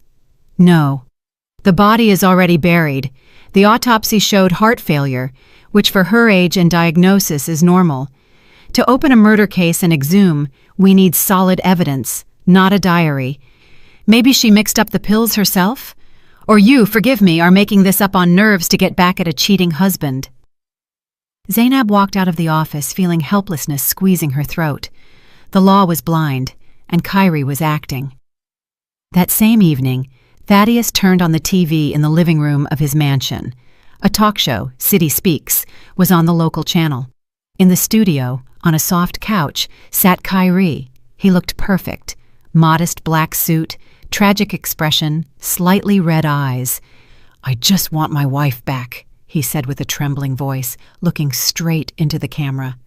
No. The body is already buried. The autopsy showed heart failure, which for her age and diagnosis is normal. To open a murder case and exhume, we need solid evidence, not a diary. Maybe she mixed up the pills herself? Or you, forgive me, are making this up on nerves to get back at a cheating husband. Zainab walked out of the office feeling helplessness squeezing her throat. The law was blind, and Kyrie was acting. That same evening, Thaddeus turned on the TV in the living room of his mansion. A talk show, City Speaks, was on the local channel. In the studio, on a soft couch, sat Kyrie. He looked perfect. Modest black suit, tragic expression, slightly red eyes. "I just want my wife back," he said with a trembling voice, looking straight into the camera.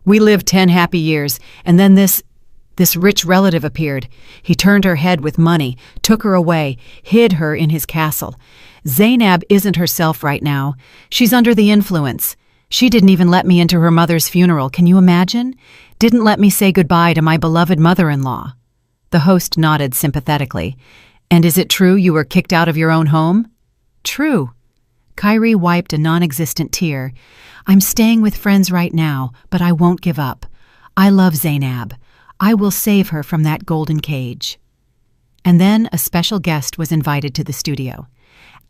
"We lived 10 happy years, and then this rich relative appeared. He turned her head with money, took her away, hid her in his castle. Zainab isn't herself right now. She's under the influence. She didn't even let me into her mother's funeral, can you imagine? Didn't let me say goodbye to my beloved mother-in-law." The host nodded sympathetically. "And is it true you were kicked out of your own home?" "True." Kyrie wiped a non-existent tear. "I'm staying with friends right now, but I won't give up. I love Zainab. I will save her from that golden cage." And then a special guest was invited to the studio.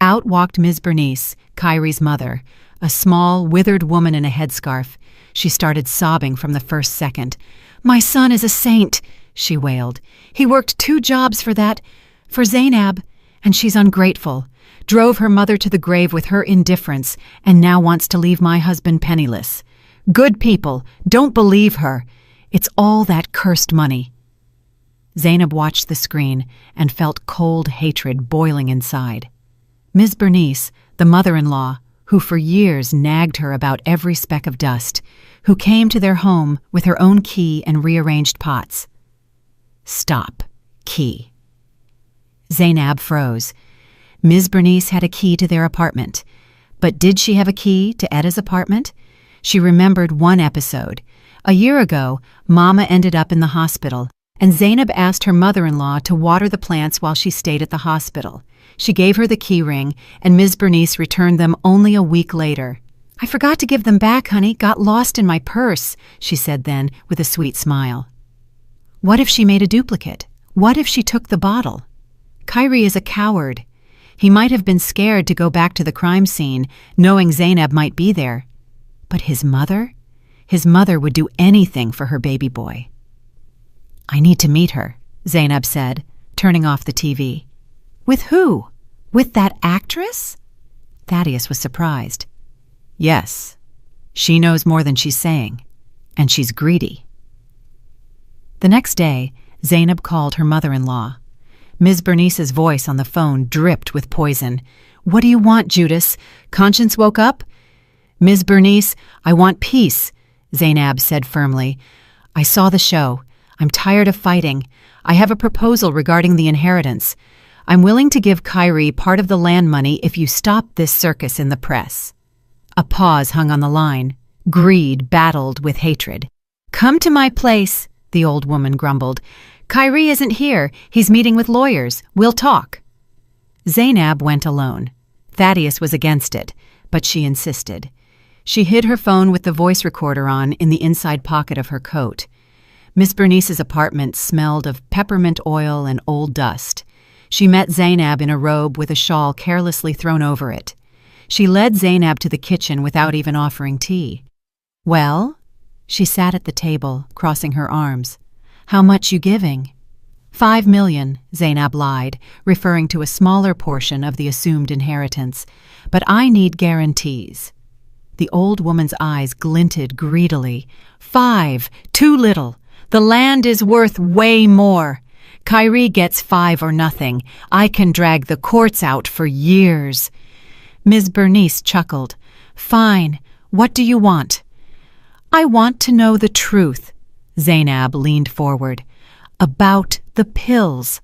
Out walked Ms. Bernice, Kyrie's mother, a small, withered woman in a headscarf. She started sobbing from the first second. "My son is a saint," she wailed. "He worked 2 jobs for Zainab, and she's ungrateful. Drove her mother to the grave with her indifference, and now wants to leave my husband penniless. Good people, don't believe her. It's all that cursed money." Zainab watched the screen and felt cold hatred boiling inside. Ms. Bernice, the mother-in-law, who for years nagged her about every speck of dust, who came to their home with her own key and rearranged pots. "Stop. Key." Zainab froze. Ms. Bernice had a key to their apartment. But did she have a key to Etta's apartment? She remembered one episode. A year ago, Mama ended up in the hospital, and Zainab asked her mother-in-law to water the plants while she stayed at the hospital. She gave her the key ring, and Ms. Bernice returned them only a week later. "I forgot to give them back, honey. Got lost in my purse," she said then, with a sweet smile. What if she made a duplicate? What if she took the bottle? Kyrie is a coward. He might have been scared to go back to the crime scene, knowing Zainab might be there. But his mother? His mother would do anything for her baby boy. "I need to meet her," Zainab said, turning off the TV. "With who? With that actress?" Thaddeus was surprised. "Yes. She knows more than she's saying, and she's greedy." The next day, Zainab called her mother-in-law. Ms. Bernice's voice on the phone dripped with poison. "What do you want, Judas? Conscience woke up?" "Ms. Bernice, I want peace," Zainab said firmly. "I saw the show. I'm tired of fighting. I have a proposal regarding the inheritance. I'm willing to give Kyrie part of the land money if you stop this circus in the press." A pause hung on the line. Greed battled with hatred. "Come to my place," the old woman grumbled. "Kyrie isn't here. He's meeting with lawyers. We'll talk." Zainab went alone. Thaddeus was against it, but she insisted. She hid her phone with the voice recorder on in the inside pocket of her coat. Miss Bernice's apartment smelled of peppermint oil and old dust. She met Zainab in a robe with a shawl carelessly thrown over it. She led Zainab to the kitchen without even offering tea. "Well?" She sat at the table, crossing her arms. "How much you giving?" "5 million, Zainab lied, referring to a smaller portion of the assumed inheritance. "But I need guarantees." The old woman's eyes glinted greedily. "5, too little. The land is worth way more. Kyrie gets 5 or nothing. I can drag the courts out for years." Ms. Bernice chuckled. "Fine. What do you want?" "I want to know the truth." Zainab leaned forward. "About the pills."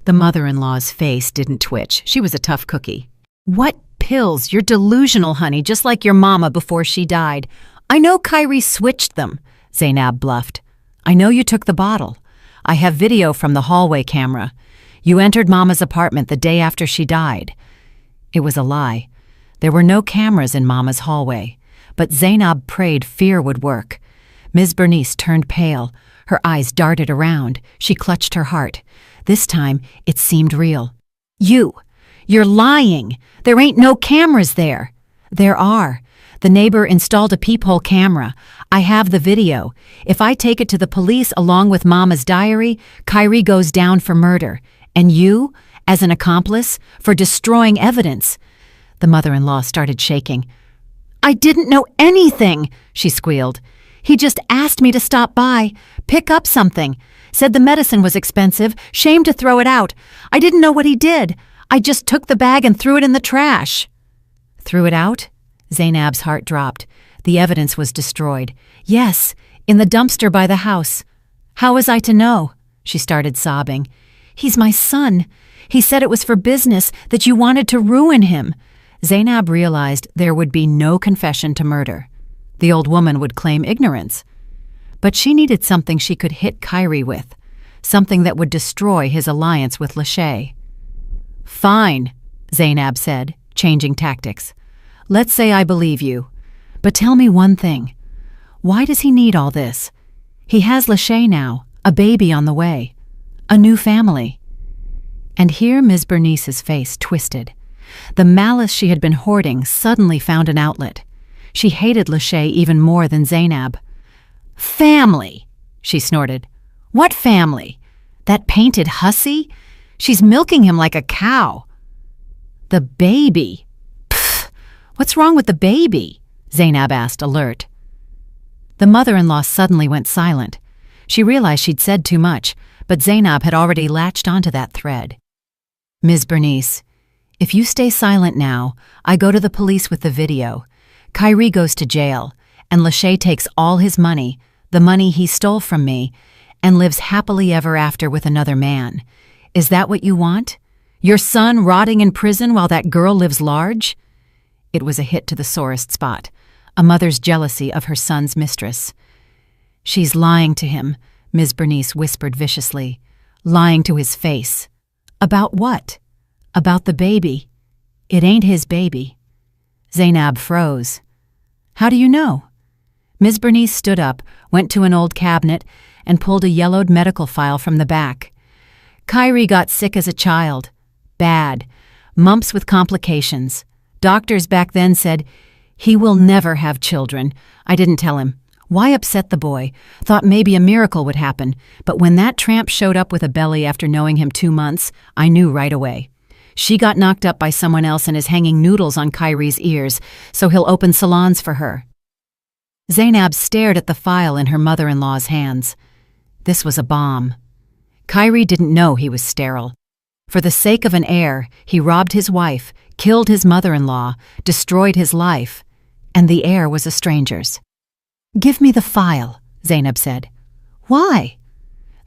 The mother-in-law's face didn't twitch. She was a tough cookie. "What pills? You're delusional, honey, just like your mama before she died. I know Kyrie switched them," Zainab bluffed. I know you took the bottle. I have video from the hallway camera. You entered Mama's apartment the day after she died." It was a lie. There were no cameras in Mama's hallway, but Zainab prayed fear would work. Ms. Bernice turned pale. Her eyes darted around. She clutched her heart. This time, it seemed real. You're lying. There ain't no cameras there." "There are. The neighbor installed a peephole camera. I have the video. If I take it to the police along with Mama's diary, Kyrie goes down for murder. And you, as an accomplice, for destroying evidence." The mother-in-law started shaking. "I didn't know anything," she squealed. "He just asked me to stop by, pick up something. Said the medicine was expensive, shame to throw it out. I didn't know what he did. I just took the bag and threw it in the trash." "Threw it out?" Zainab's heart dropped. The evidence was destroyed. "Yes, in the dumpster by the house." "How was I to know?" She started sobbing. "He's my son. He said it was for business, that you wanted to ruin him." Zainab realized there would be no confession to murder. The old woman would claim ignorance. But she needed something she could hit Kyrie with, something that would destroy his alliance with Lachey. "Fine," Zainab said, changing tactics. "Let's say I believe you. But tell me one thing. Why does he need all this? He has Lachey now, a baby on the way, a new family." And here Ms. Bernice's face twisted. The malice she had been hoarding suddenly found an outlet. She hated Lachey even more than Zainab. "Family," she snorted. "What family? That painted hussy? She's milking him like a cow." "The baby." "Pfft, what's wrong with the baby?" Zainab asked, alert. The mother-in-law suddenly went silent. She realized she'd said too much, but Zainab had already latched onto that thread. "Ms. Bernice, if you stay silent now, I go to the police with the video. Kyrie goes to jail, and Lachey takes all his money, the money he stole from me, and lives happily ever after with another man. Is that what you want? Your son rotting in prison while that girl lives large?" It was a hit to the sorest spot, a mother's jealousy of her son's mistress. "She's lying to him," Ms. Bernice whispered viciously. "Lying to his face." "About what?" "About the baby. It ain't his baby." Zainab froze. "How do you know?" Ms. Bernice stood up, went to an old cabinet, and pulled a yellowed medical file from the back. "Kyrie got sick as a child. Bad. Mumps with complications. Doctors back then said, 'He will never have children.' I didn't tell him. Why upset the boy? Thought maybe a miracle would happen. But when that tramp showed up with a belly after knowing him 2 months, I knew right away. She got knocked up by someone else and is hanging noodles on Kyrie's ears, so he'll open salons for her." Zainab stared at the file in her mother-in-law's hands. This was a bomb. Kyrie didn't know he was sterile. For the sake of an heir, he robbed his wife, killed his mother-in-law, destroyed his life, and the heir was a stranger's. "Give me the file," Zainab said. "Why?"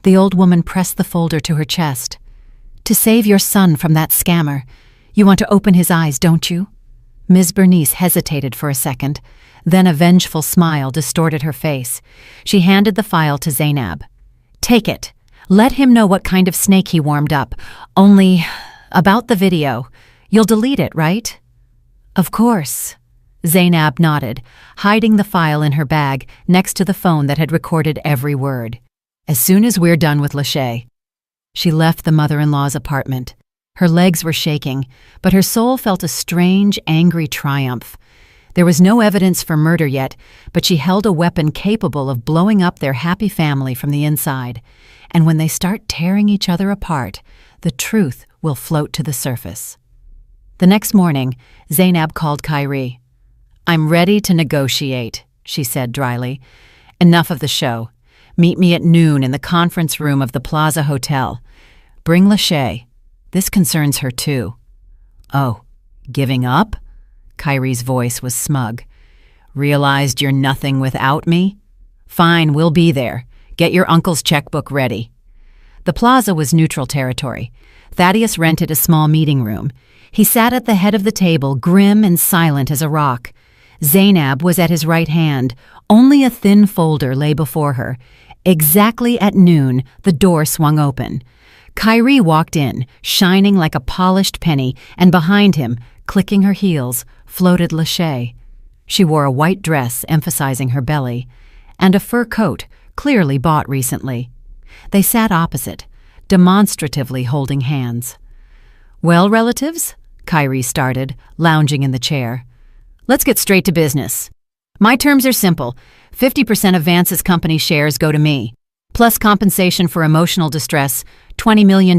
The old woman pressed the folder to her chest. "To save your son from that scammer. You want to open his eyes, don't you?" Ms. Bernice hesitated for a second. Then a vengeful smile distorted her face. She handed the file to Zainab. "Take it. Let him know what kind of snake he warmed up. Only, about the video. You'll delete it, right?" "Of course." Zainab nodded, hiding the file in her bag next to the phone that had recorded every word. "As soon as we're done with Lachey." She left the mother-in-law's apartment. Her legs were shaking, but her soul felt a strange, angry triumph. There was no evidence for murder yet, but she held a weapon capable of blowing up their happy family from the inside. And when they start tearing each other apart, the truth will float to the surface. The next morning, Zainab called Kyrie. "I'm ready to negotiate," she said dryly. "Enough of the show. Meet me at noon in the conference room of the Plaza Hotel. Bring Lachey. This concerns her too." "Oh, giving up?" Kyrie's voice was smug. "Realized you're nothing without me? Fine, we'll be there. Get your uncle's checkbook ready." The plaza was neutral territory. Thaddeus rented a small meeting room. He sat at the head of the table, grim and silent as a rock. Zainab was at his right hand. Only a thin folder lay before her, Exactly at noon, the door swung open. Kyrie walked in, shining like a polished penny, and behind him, clicking her heels, floated Lachey. She wore a white dress emphasizing her belly, and a fur coat, clearly bought recently. They sat opposite, demonstratively holding hands. "Well, relatives?" Kyrie started, lounging in the chair. "Let's get straight to business. My terms are simple. 50% of Vance's company shares go to me, plus compensation for emotional distress, $20 million.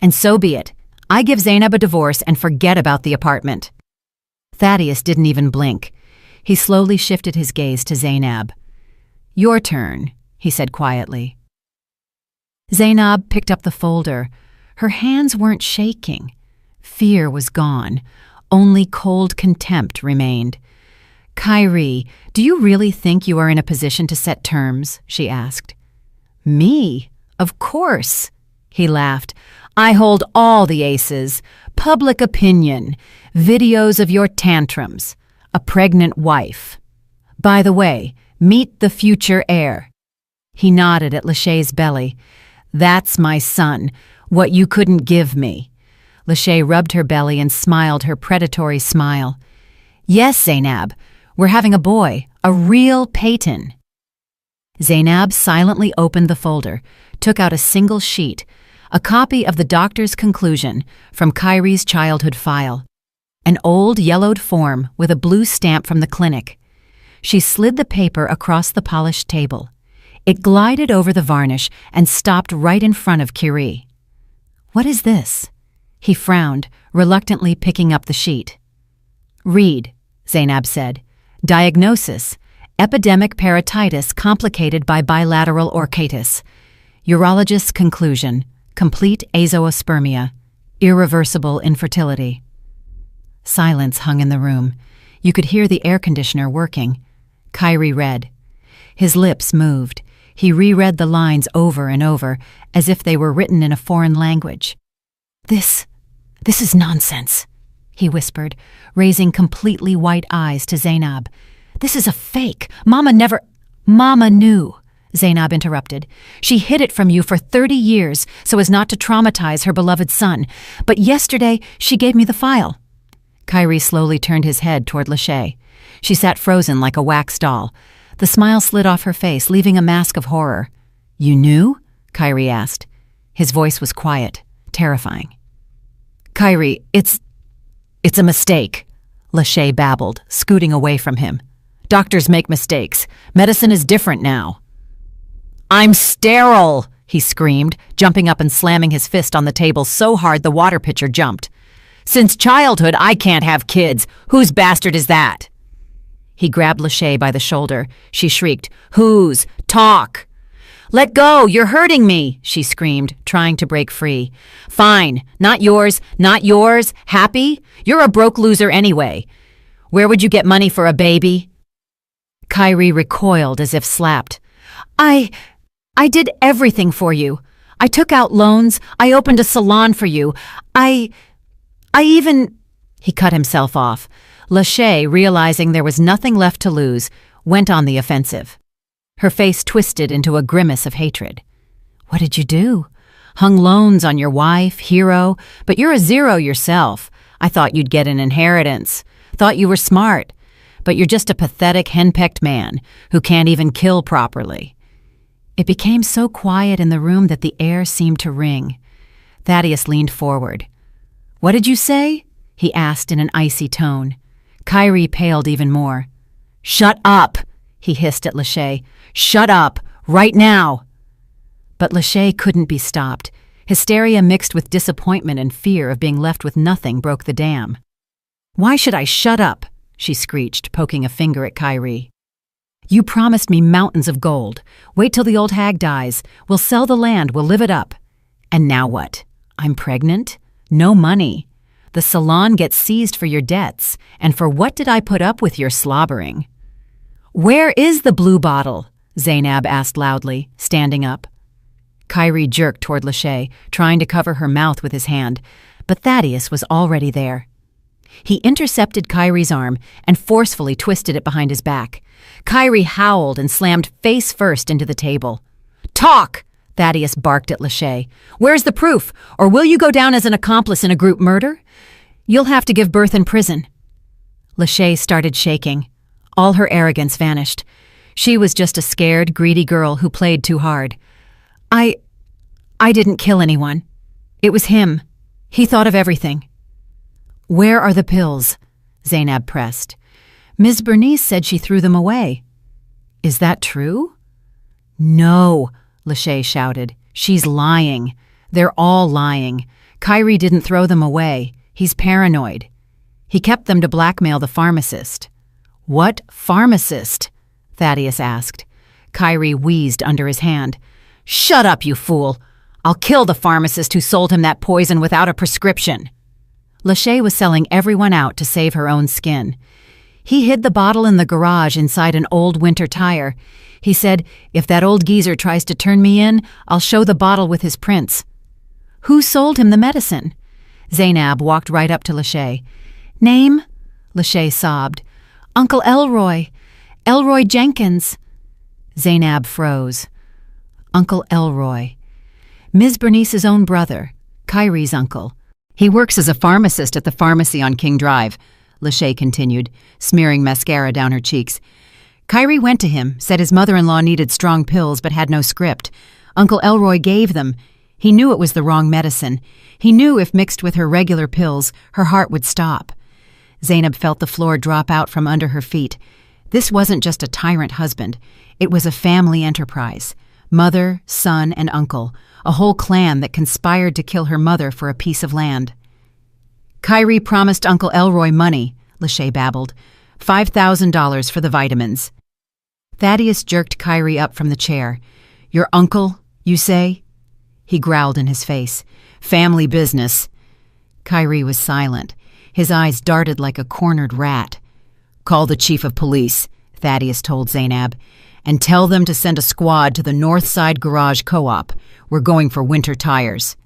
And so be it. I give Zainab a divorce and forget about the apartment." Thaddeus didn't even blink. He slowly shifted his gaze to Zainab. "Your turn," he said quietly. Zainab picked up the folder. Her hands weren't shaking. Fear was gone. Only cold contempt remained. "Kyrie, do you really think you are in a position to set terms?" she asked. "Me? Of course." He laughed. "I hold all the aces. Public opinion, videos of your tantrums, a pregnant wife. By the way, meet the future heir." He nodded at Lachey's belly. "That's my son, what you couldn't give me." Lachey rubbed her belly and smiled her predatory smile. "Yes, Zainab, we're having a boy, a real Peyton." Zainab silently opened the folder, took out a single sheet, a copy of the doctor's conclusion from Kyrie's childhood file, an old yellowed form with a blue stamp from the clinic. She slid the paper across the polished table. It glided over the varnish and stopped right in front of Kyrie. "What is this?" He frowned, reluctantly picking up the sheet. "Read," Zainab said. "Diagnosis: epidemic parotitis complicated by bilateral orchitis. Urologist's conclusion: complete azoospermia, irreversible infertility." Silence hung in the room. You could hear the air conditioner working. Kyrie read. His lips moved. He reread the lines over and over, as if they were written in a foreign language. This is nonsense," he whispered, raising completely white eyes to Zainab. "This is a fake. Mama never—" "Mama knew," Zainab interrupted. "She hid it from you for 30 years so as not to traumatize her beloved son. But yesterday, she gave me the file." Kyrie slowly turned his head toward Lachey. She sat frozen like a wax doll. The smile slid off her face, leaving a mask of horror. "You knew?" Kyrie asked. His voice was quiet, terrifying. "Kyrie, it's a mistake," Lachey babbled, scooting away from him. "Doctors make mistakes. Medicine is different now." "I'm sterile," he screamed, jumping up and slamming his fist on the table so hard the water pitcher jumped. "Since childhood, I can't have kids. Whose bastard is that?" He grabbed Lachey by the shoulder. She shrieked, "Whose? Talk!" "Let go! You're hurting me!" she screamed, trying to break free. "Fine. Not yours. Not yours. Happy? You're a broke loser anyway. Where would you get money for a baby?" Kyrie recoiled as if slapped. I did everything for you. I took out loans. I opened a salon for you. I even—" He cut himself off. Lachey, realizing there was nothing left to lose, went on the offensive. Her face twisted into a grimace of hatred. "What did you do? Hung loans on your wife, hero, but you're a zero yourself. I thought you'd get an inheritance. Thought you were smart. But you're just a pathetic, henpecked man who can't even kill properly." It became so quiet in the room that the air seemed to ring. Thaddeus leaned forward. "What did you say?" he asked in an icy tone. Kyrie paled even more. "Shut up!" he hissed at Lachey. "Shut up! Right now!" But Lachey couldn't be stopped. Hysteria mixed with disappointment and fear of being left with nothing broke the dam. "Why should I shut up?" she screeched, poking a finger at Kyrie. "You promised me mountains of gold. Wait till the old hag dies. We'll sell the land. We'll live it up. And now what? I'm pregnant? No money. The salon gets seized for your debts. And for what did I put up with your slobbering?" "Where is the blue bottle?" Zainab asked loudly, standing up. Kyrie jerked toward Lachey, trying to cover her mouth with his hand, but Thaddeus was already there. He intercepted Kyrie's arm and forcefully twisted it behind his back. Kyrie howled and slammed face first into the table. "Talk!" Thaddeus barked at Lachey. "Where's the proof? Or will you go down as an accomplice in a group murder? You'll have to give birth in prison." Lachey started shaking. All her arrogance vanished. She was just a scared, greedy girl who played too hard. I didn't kill anyone. It was him. He thought of everything." "Where are the pills?" Zainab pressed. "Ms. Bernice said she threw them away." "Is that true?" "No," Lachey shouted. "She's lying. They're all lying. Kyrie didn't throw them away. He's paranoid. He kept them to blackmail the pharmacist." "What pharmacist?" Thaddeus asked. Kyrie wheezed under his hand. "Shut up, you fool! I'll kill the pharmacist who sold him that poison without a prescription." Lachey was selling everyone out to save her own skin. He hid the bottle in the garage inside an old winter tire. He said, "If that old geezer tries to turn me in, I'll show the bottle with his prints." "Who sold him the medicine?" Zainab walked right up to Lachey. "Name?" Lachey sobbed. "Uncle Elroy. Elroy Jenkins." Zainab froze. Uncle Elroy. Ms. Bernice's own brother, Kyrie's uncle. "He works as a pharmacist at the pharmacy on King Drive," Lachey continued, smearing mascara down her cheeks. "Kyrie went to him, said his mother-in-law needed strong pills but had no script. Uncle Elroy gave them. He knew it was the wrong medicine. He knew if mixed with her regular pills, her heart would stop." Zainab felt the floor drop out from under her feet. This wasn't just a tyrant husband. It was a family enterprise. Mother, son, and uncle, a whole clan that conspired to kill her mother for a piece of land. "Kyrie promised Uncle Elroy money," Lachey babbled. $5,000 for the vitamins." Thaddeus jerked Kyrie up from the chair. "Your uncle, you say?" He growled in his face. "Family business." Kyrie was silent. His eyes darted like a cornered rat. "Call the chief of police," Thaddeus told Zainab, "and tell them to send a squad to the North Side Garage Co-op. We're going for winter tires."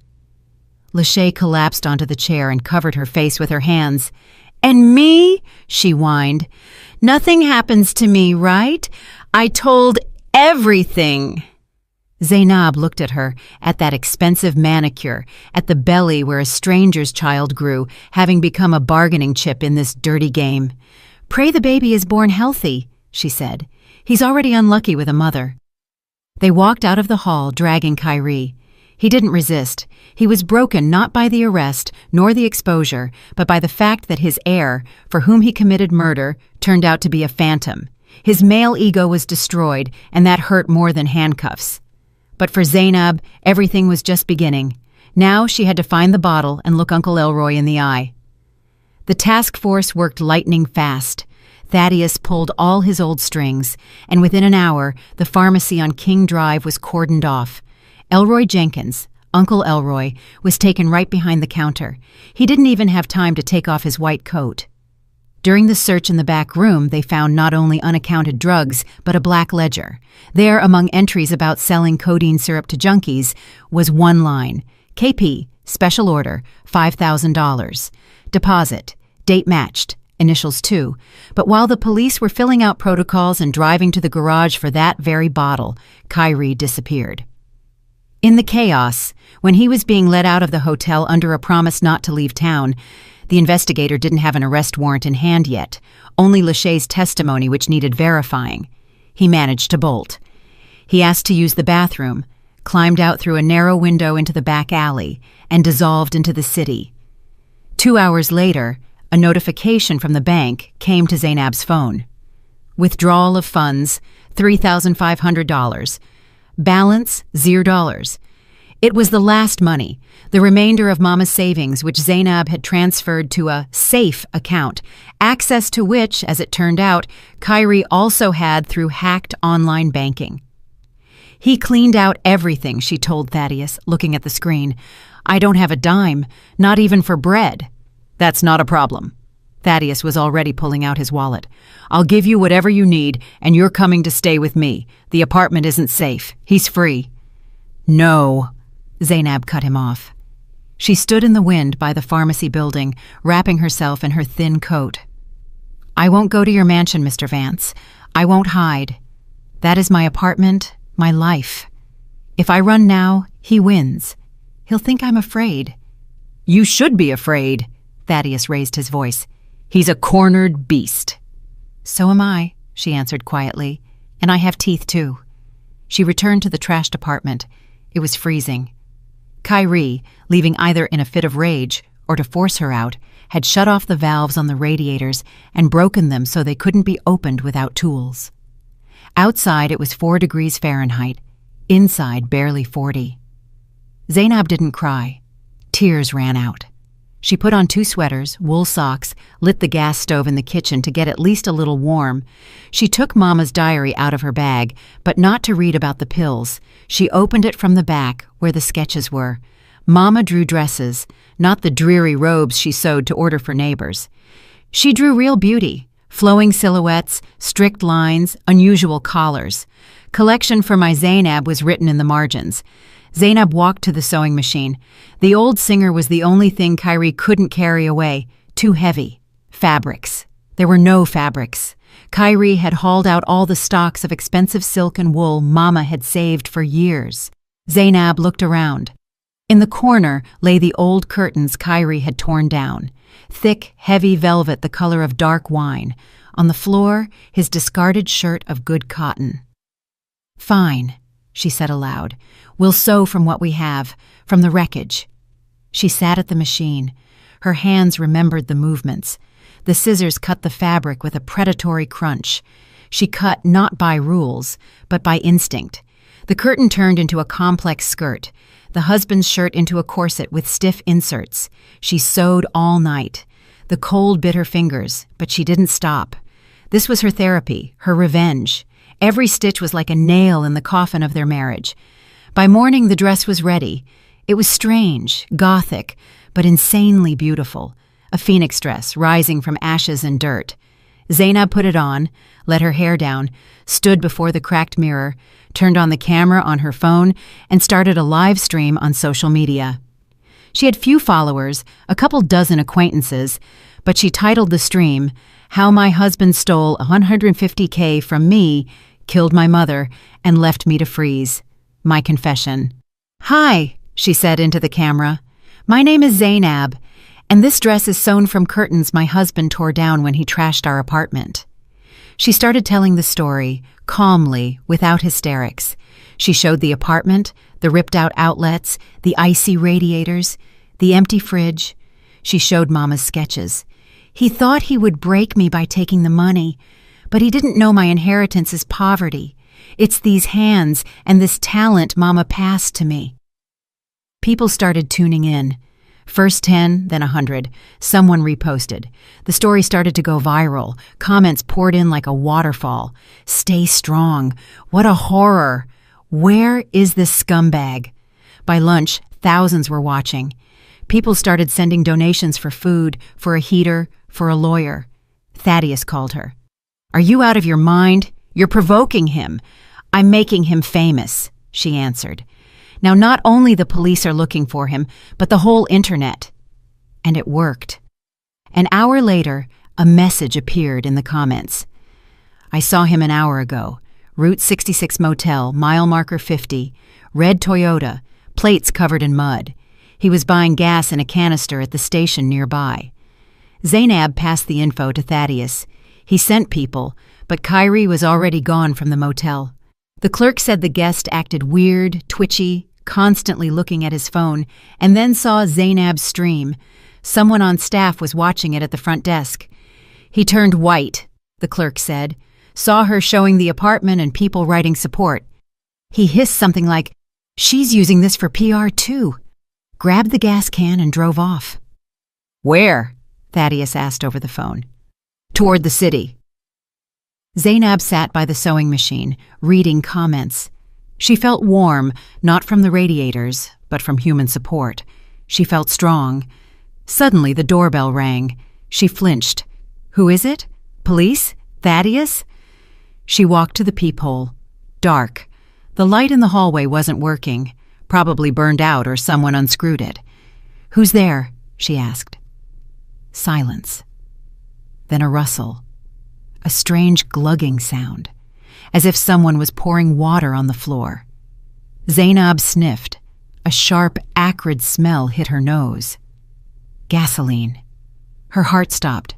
Lachey collapsed onto the chair and covered her face with her hands. "And me?" she whined. "Nothing happens to me, right? I told everything." Zainab looked at her, at that expensive manicure, at the belly where a stranger's child grew, having become a bargaining chip in this dirty game. "Pray the baby is born healthy," she said. "He's already unlucky with a mother." They walked out of the hall, dragging Kyrie. He didn't resist. He was broken not by the arrest nor the exposure, but by the fact that his heir, for whom he committed murder, turned out to be a phantom. His male ego was destroyed, and that hurt more than handcuffs. But for Zainab, everything was just beginning. Now she had to find the bottle and look Uncle Elroy in the eye. The task force worked lightning fast. Thaddeus pulled all his old strings, and within an hour, the pharmacy on King Drive was cordoned off. Elroy Jenkins, Uncle Elroy, was taken right behind the counter. He didn't even have time to take off his white coat. During the search in the back room, they found not only unaccounted drugs, but a black ledger. There, among entries about selling codeine syrup to junkies, was one line: KP, special order, $5,000. Deposit, date matched, initials too. But while the police were filling out protocols and driving to the garage for that very bottle, Kyrie disappeared. In the chaos, when he was being let out of the hotel under a promise not to leave town, the investigator didn't have an arrest warrant in hand yet, only Lachey's testimony which needed verifying. He managed to bolt. He asked to use the bathroom, climbed out through a narrow window into the back alley, and dissolved into the city. 2 hours later, a notification from the bank came to Zainab's phone. Withdrawal of funds, $3,500. Balance, $0. It was the last money, the remainder of Mama's savings, which Zainab had transferred to a safe account, access to which, as it turned out, Kyrie also had through hacked online banking. He cleaned out everything, she told Thaddeus, looking at the screen. "I don't have a dime, not even for bread." "That's not a problem." Thaddeus was already pulling out his wallet. "I'll give you whatever you need, and you're coming to stay with me. The apartment isn't safe. He's free." "No," Zainab cut him off. She stood in the wind by the pharmacy building, wrapping herself in her thin coat. "I won't go to your mansion, Mr. Vance. I won't hide. That is my apartment, my life. If I run now, he wins. He'll think I'm afraid." "You should be afraid," Thaddeus raised his voice. "He's a cornered beast." "So am I," she answered quietly, "and I have teeth too." She returned to the trashed apartment. It was freezing. Kyrie, leaving either in a fit of rage or to force her out, had shut off the valves on the radiators and broken them so they couldn't be opened without tools. Outside it was 4 degrees Fahrenheit, inside barely 40. Zainab didn't cry. Tears ran out. She put on 2 sweaters, wool socks, lit the gas stove in the kitchen to get at least a little warm. She took Mama's diary out of her bag, but not to read about the pills. She opened it from the back, where the sketches were. Mama drew dresses, not the dreary robes she sewed to order for neighbors. She drew real beauty, flowing silhouettes, strict lines, unusual collars. "Collection for my Zainab" was written in the margins. Zainab walked to the sewing machine. The old singer was the only thing Kyrie couldn't carry away. Too heavy. Fabrics. There were no fabrics. Kyrie had hauled out all the stocks of expensive silk and wool Mama had saved for years. Zainab looked around. In the corner lay the old curtains Kyrie had torn down. Thick, heavy velvet the color of dark wine. On the floor, his discarded shirt of good cotton. "Fine," she said aloud. "We'll sew from what we have, from the wreckage." She sat at the machine. Her hands remembered the movements. The scissors cut the fabric with a predatory crunch. She cut not by rules, but by instinct. The curtain turned into a complex skirt, the husband's shirt into a corset with stiff inserts. She sewed all night. The cold bit her fingers, but she didn't stop. This was her therapy, her revenge. Every stitch was like a nail in the coffin of their marriage. By morning, the dress was ready. It was strange, gothic, but insanely beautiful. A phoenix dress rising from ashes and dirt. Zainab put it on, let her hair down, stood before the cracked mirror, turned on the camera on her phone, and started a live stream on social media. She had few followers, a couple dozen acquaintances, but she titled the stream, "How My Husband Stole $150K from Me, Killed My Mother, and Left Me to Freeze. My Confession." "Hi," she said into the camera. "My name is Zainab, and this dress is sewn from curtains my husband tore down when he trashed our apartment." She started telling the story, calmly, without hysterics. She showed the apartment, the ripped-out outlets, the icy radiators, the empty fridge. She showed Mama's sketches. "He thought he would break me by taking the money, but he didn't know my inheritance is poverty. It's these hands and this talent Mama passed to me." People started tuning in. First 10, then 100. Someone reposted. The story started to go viral. Comments poured in like a waterfall. "Stay strong. What a horror. Where is this scumbag?" By lunch, thousands were watching. People started sending donations for food, for a heater, for a lawyer. Thaddeus called her. "Are you out of your mind? You're provoking him." "I'm making him famous," she answered. "Now not only the police are looking for him, but the whole internet." And it worked. An hour later, a message appeared in the comments. "I saw him an hour ago. Route 66 Motel, mile marker 50, red Toyota, plates covered in mud. He was buying gas in a canister at the station nearby." Zainab passed the info to Thaddeus. He sent people, but Kyrie was already gone from the motel. The clerk said the guest acted weird, twitchy, constantly looking at his phone, and then saw Zainab's stream. Someone on staff was watching it at the front desk. "He turned white," the clerk said. "Saw her showing the apartment and people writing support. He hissed something like, 'She's using this for PR too,' grabbed the gas can and drove off." "Where?" Thaddeus asked over the phone. "Toward the city." Zainab sat by the sewing machine, reading comments. She felt warm, not from the radiators, but from human support. She felt strong. Suddenly the doorbell rang. She flinched. "Who is it? Police? Thaddeus?" She walked to the peephole. Dark. The light in the hallway wasn't working, probably burned out or someone unscrewed it. "Who's there?" she asked. Silence. Then a rustle. A strange glugging sound, as if someone was pouring water on the floor. Zainab sniffed. A sharp, acrid smell hit her nose. Gasoline. Her heart stopped.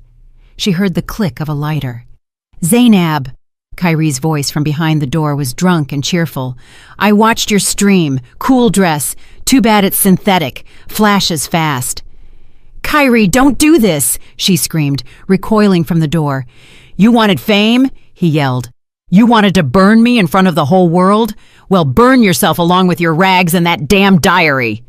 She heard the click of a lighter. "Zainab!" Kyrie's voice from behind the door was drunk and cheerful. "I watched your stream. Cool dress. Too bad it's synthetic. Flashes fast." "Kyrie, don't do this!" she screamed, recoiling from the door. "You wanted fame?" he yelled. "You wanted to burn me in front of the whole world? Well, burn yourself along with your rags and that damn diary."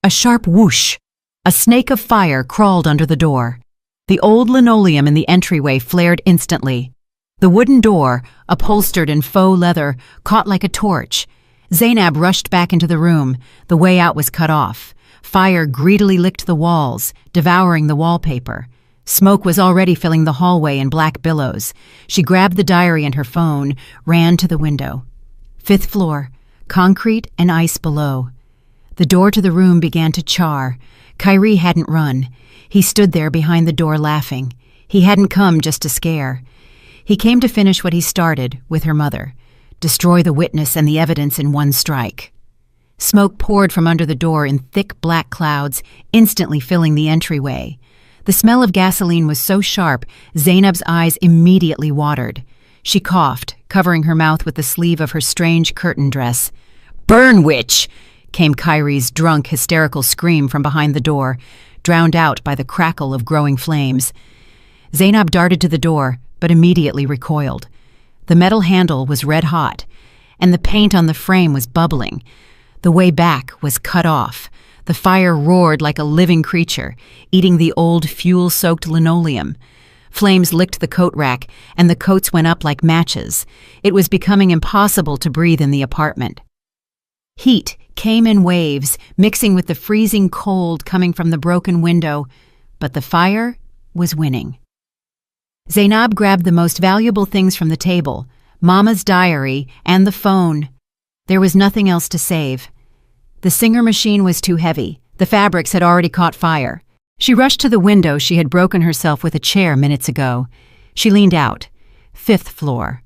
A sharp whoosh. A snake of fire crawled under the door. The old linoleum in the entryway flared instantly. The wooden door, upholstered in faux leather, caught like a torch. Zainab rushed back into the room. The way out was cut off. Fire greedily licked the walls, devouring the wallpaper. Smoke was already filling the hallway in black billows. She grabbed the diary and her phone, ran to the window. 5th floor, concrete and ice below. The door to the room began to char. Kyrie hadn't run. He stood there behind the door laughing. He hadn't come just to scare. He came to finish what he started with her mother. Destroy the witness and the evidence in one strike. Smoke poured from under the door in thick black clouds, instantly filling the entryway. The smell of gasoline was so sharp, Zainab's eyes immediately watered. She coughed, covering her mouth with the sleeve of her strange curtain dress. "Burn, witch!" came Kyrie's drunk, hysterical scream from behind the door, drowned out by the crackle of growing flames. Zainab darted to the door, but immediately recoiled. The metal handle was red hot, and the paint on the frame was bubbling. The way back was cut off. The fire roared like a living creature, eating the old fuel-soaked linoleum. Flames licked the coat rack, and the coats went up like matches. It was becoming impossible to breathe in the apartment. Heat came in waves, mixing with the freezing cold coming from the broken window, but the fire was winning. Zainab grabbed the most valuable things from the table, Mama's diary and the phone. There was nothing else to save. The Singer machine was too heavy. The fabrics had already caught fire. She rushed to the window she had broken herself with a chair minutes ago. She leaned out. 5th floor.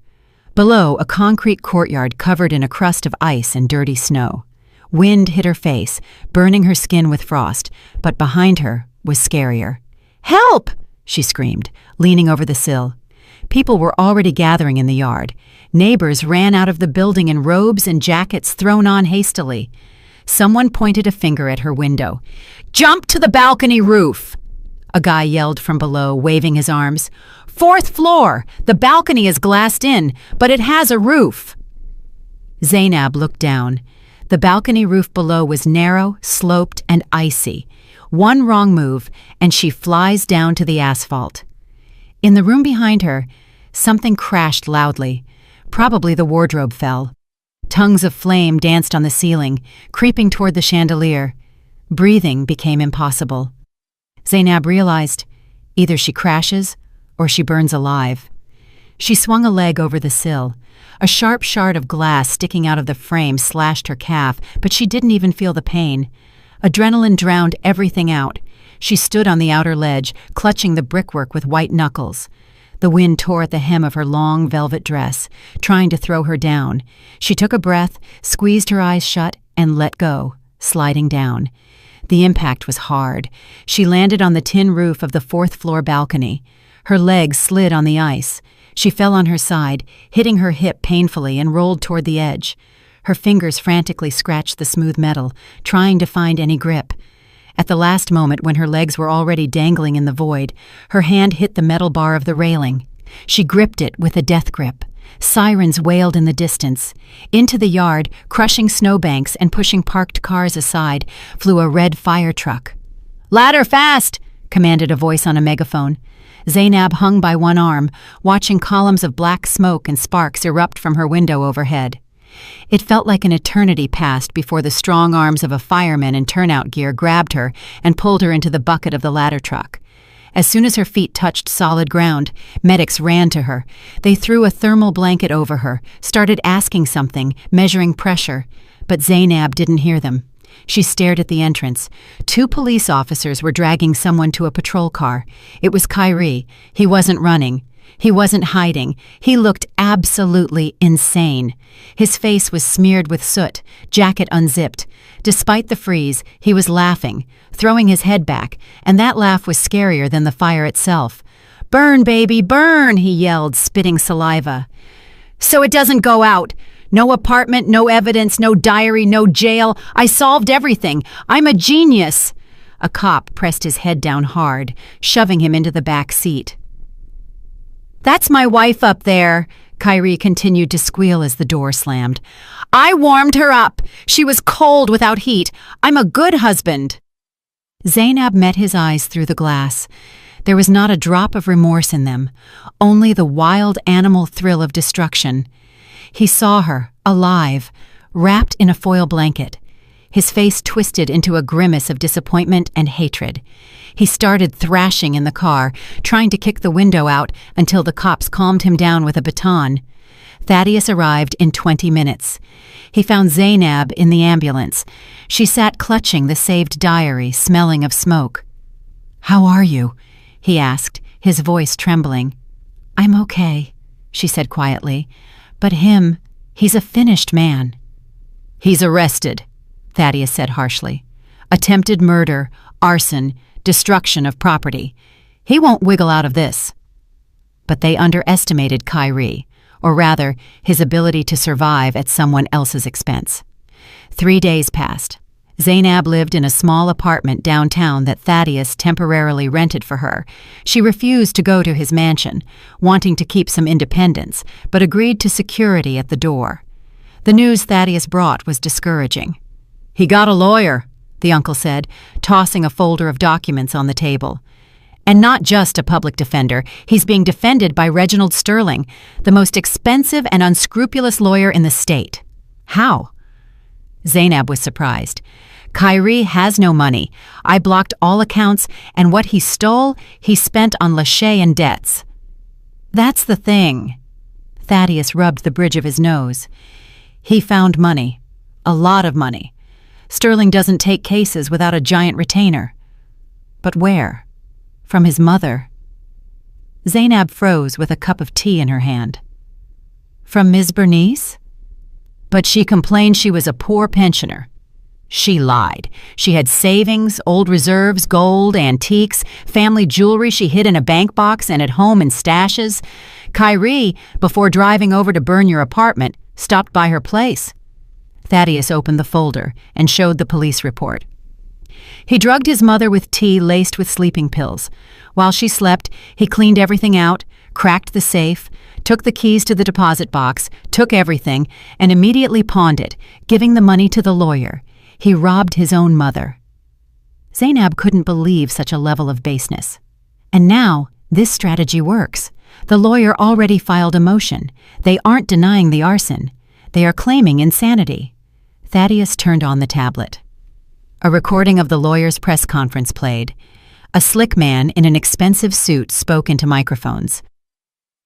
Below, a concrete courtyard covered in a crust of ice and dirty snow. Wind hit her face, burning her skin with frost, but behind her was scarier. "Help!" she screamed, leaning over the sill. People were already gathering in the yard. Neighbors ran out of the building in robes and jackets thrown on hastily. Someone pointed a finger at her window. "Jump to the balcony roof!" A guy yelled from below, waving his arms. "4th floor! The balcony is glassed in, but it has a roof!" Zainab looked down. The balcony roof below was narrow, sloped, and icy. One wrong move, and she flies down to the asphalt. In the room behind her, something crashed loudly. Probably the wardrobe fell. Tongues of flame danced on the ceiling, creeping toward the chandelier. Breathing became impossible. Zainab realized, either she crashes or she burns alive. She swung a leg over the sill. A sharp shard of glass sticking out of the frame slashed her calf, but she didn't even feel the pain. Adrenaline drowned everything out. She stood on the outer ledge, clutching the brickwork with white knuckles. The wind tore at the hem of her long velvet dress, trying to throw her down. She took a breath, squeezed her eyes shut, and let go, sliding down. The impact was hard. She landed on the tin roof of the 4th floor balcony. Her legs slid on the ice. She fell on her side, hitting her hip painfully, and rolled toward the edge. Her fingers frantically scratched the smooth metal, trying to find any grip. At the last moment, when her legs were already dangling in the void, her hand hit the metal bar of the railing. She gripped it with a death grip. Sirens wailed in the distance. Into the yard, crushing snowbanks and pushing parked cars aside, flew a red fire truck. "Ladder fast!" commanded a voice on a megaphone. Zainab hung by one arm, watching columns of black smoke and sparks erupt from her window overhead. It felt like an eternity passed before the strong arms of a fireman in turnout gear grabbed her and pulled her into the bucket of the ladder truck. As soon as her feet touched solid ground, medics ran to her. They threw a thermal blanket over her, started asking something, measuring pressure, but Zainab didn't hear them. She stared at the entrance. 2 police officers were dragging someone to a patrol car. It was Kyrie. He wasn't running. He wasn't hiding. He looked absolutely insane. His face was smeared with soot, jacket unzipped. Despite the freeze, he was laughing, throwing his head back, and that laugh was scarier than the fire itself. "Burn, baby, burn!" he yelled, spitting saliva. "So it doesn't go out. No apartment, no evidence, no diary, no jail. I solved everything. I'm a genius." A cop pressed his head down hard, shoving him into the back seat. "That's my wife up there," Kyrie continued to squeal as the door slammed. "I warmed her up. She was cold without heat. I'm a good husband." Zainab met his eyes through the glass. There was not a drop of remorse in them, only the wild animal thrill of destruction. He saw her, alive, wrapped in a foil blanket. His face twisted into a grimace of disappointment and hatred. He started thrashing in the car, trying to kick the window out until the cops calmed him down with a baton. Thaddeus arrived in 20 minutes. He found Zainab in the ambulance. She sat clutching the saved diary, smelling of smoke. "How are you?" he asked, his voice trembling. "I'm okay," she said quietly. "But he's a finished man." "He's arrested," Thaddeus said harshly. "Attempted murder, arson, destruction of property. He won't wiggle out of this." But they underestimated Kyrie, or rather, his ability to survive at someone else's expense. 3 days passed. Zainab lived in a small apartment downtown that Thaddeus temporarily rented for her. She refused to go to his mansion, wanting to keep some independence, but agreed to security at the door. The news Thaddeus brought was discouraging. "He got a lawyer," the uncle said, tossing a folder of documents on the table. "And not just a public defender. He's being defended by Reginald Sterling, the most expensive and unscrupulous lawyer in the state." "How?" Zainab was surprised. "Kyrie has no money. I blocked all accounts, and what he stole, he spent on Lachey and debts." "That's the thing." Thaddeus rubbed the bridge of his nose. "He found money. A lot of money. Sterling doesn't take cases without a giant retainer." "But where?" "From his mother." Zainab froze with a cup of tea in her hand. "From Ms. Bernice?" "But she complained she was a poor pensioner." "She lied. She had savings, old reserves, gold, antiques, family jewelry she hid in a bank box and at home in stashes. Kyrie, before driving over to burn your apartment, stopped by her place." Thaddeus opened the folder and showed the police report. He drugged his mother with tea laced with sleeping pills. While she slept, he cleaned everything out, cracked the safe, took the keys to the deposit box, took everything, and immediately pawned it, giving the money to the lawyer. He robbed his own mother. Zainab couldn't believe such a level of baseness. And now, this strategy works. The lawyer already filed a motion. They aren't denying the arson. They are claiming insanity. Thaddeus turned on the tablet. A recording of the lawyer's press conference played. A slick man in an expensive suit spoke into microphones.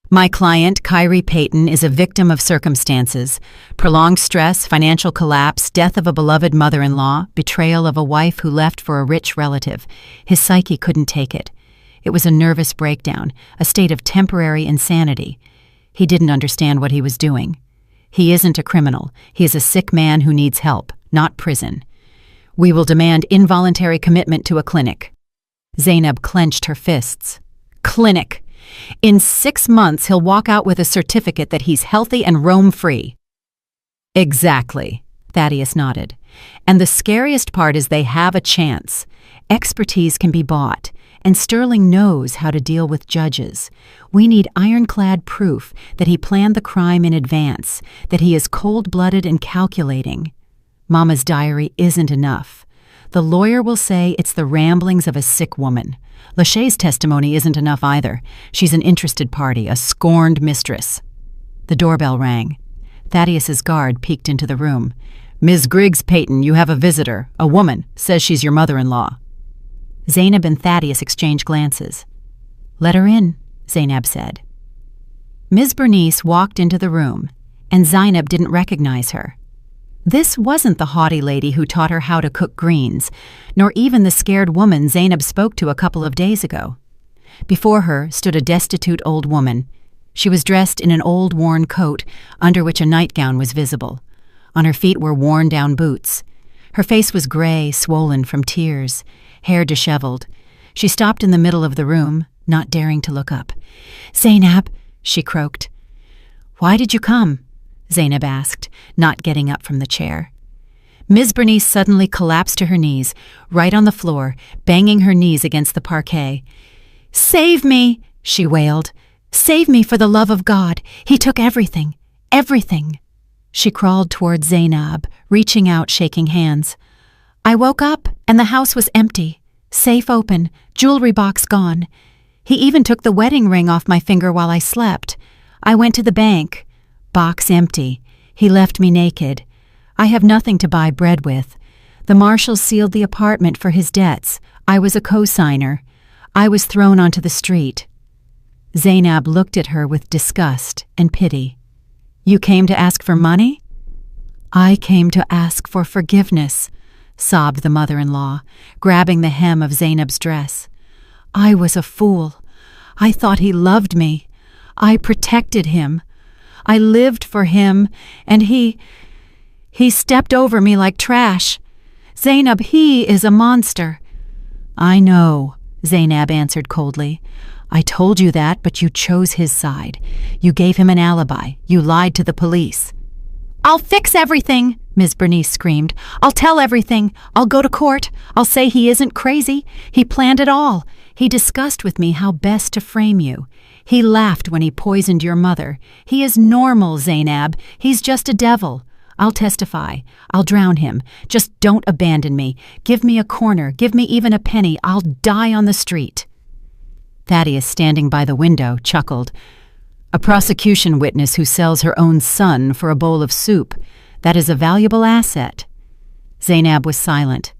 "My client, Kyrie Payton, is a victim of circumstances. Prolonged stress, financial collapse, death of a beloved mother-in-law, betrayal of a wife who left for a rich relative. His psyche couldn't take it. It was a nervous breakdown, a state of temporary insanity. He didn't understand what he was doing. He isn't a criminal. He is a sick man who needs help, not prison. We will demand involuntary commitment to a clinic." Zainab clenched her fists. "Clinic! In 6 months, he'll walk out with a certificate that he's healthy and roam free." "Exactly," Thaddeus nodded. "And the scariest part is they have a chance. Expertise can be bought, and Sterling knows how to deal with judges. We need ironclad proof that he planned the crime in advance, that he is cold-blooded and calculating. Mama's diary isn't enough. The lawyer will say it's the ramblings of a sick woman. Lachey's testimony isn't enough either. She's an interested party, a scorned mistress." The doorbell rang. Thaddeus's guard peeked into the room. "Ms. Griggs Payton, you have a visitor. A woman. Says she's your mother-in-law." Zainab and Thaddeus exchanged glances. "Let her in," Zainab said. Ms. Bernice walked into the room, and Zainab didn't recognize her. This wasn't the haughty lady who taught her how to cook greens, nor even the scared woman Zainab spoke to a couple of days ago. Before her stood a destitute old woman. She was dressed in an old worn coat, under which a nightgown was visible. On her feet were worn-down boots. Her face was gray, swollen from tears, hair disheveled. She stopped in the middle of the room, not daring to look up. "Zainab," she croaked. "Why did you come?" Zainab asked, not getting up from the chair. Ms. Bernice suddenly collapsed to her knees, right on the floor, banging her knees against the parquet. "Save me," she wailed. "Save me for the love of God. He took everything. Everything." She crawled toward Zainab, reaching out, shaking hands. "I woke up, and the house was empty. Safe open, jewelry box gone. He even took the wedding ring off my finger while I slept. I went to the bank. Box empty. He left me naked. I have nothing to buy bread with. The marshals sealed the apartment for his debts. I was a co-signer. I was thrown onto the street." Zainab looked at her with disgust and pity. "You came to ask for money?" "I came to ask for forgiveness," sobbed the mother-in-law, grabbing the hem of Zainab's dress. "I was a fool. I thought he loved me. I protected him. I lived for him, and he stepped over me like trash. Zainab, he is a monster." "I know," Zainab answered coldly. "I told you that, but you chose his side. You gave him an alibi. You lied to the police." "I'll fix everything," Ms. Bernice screamed. "I'll tell everything. I'll go to court. I'll say he isn't crazy. He planned it all. He discussed with me how best to frame you. He laughed when he poisoned your mother. He is normal, Zainab. He's just a devil. I'll testify. I'll drown him. Just don't abandon me. Give me a corner. Give me even a penny. I'll die on the street." Thaddeus, standing by the window, chuckled. "A prosecution witness who sells her own son for a bowl of soup. That is a valuable asset." Zainab was silent.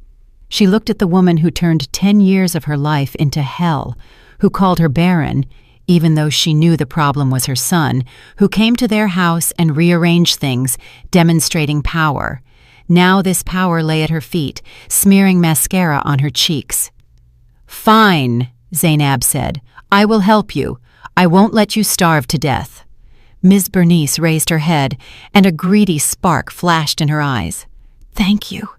She looked at the woman who turned 10 years of her life into hell, who called her barren, even though she knew the problem was her son, who came to their house and rearranged things, demonstrating power. Now this power lay at her feet, smearing mascara on her cheeks. "Fine," Zainab said. "I will help you. I won't let you starve to death." Ms. Bernice raised her head, and a greedy spark flashed in her eyes. "Thank you.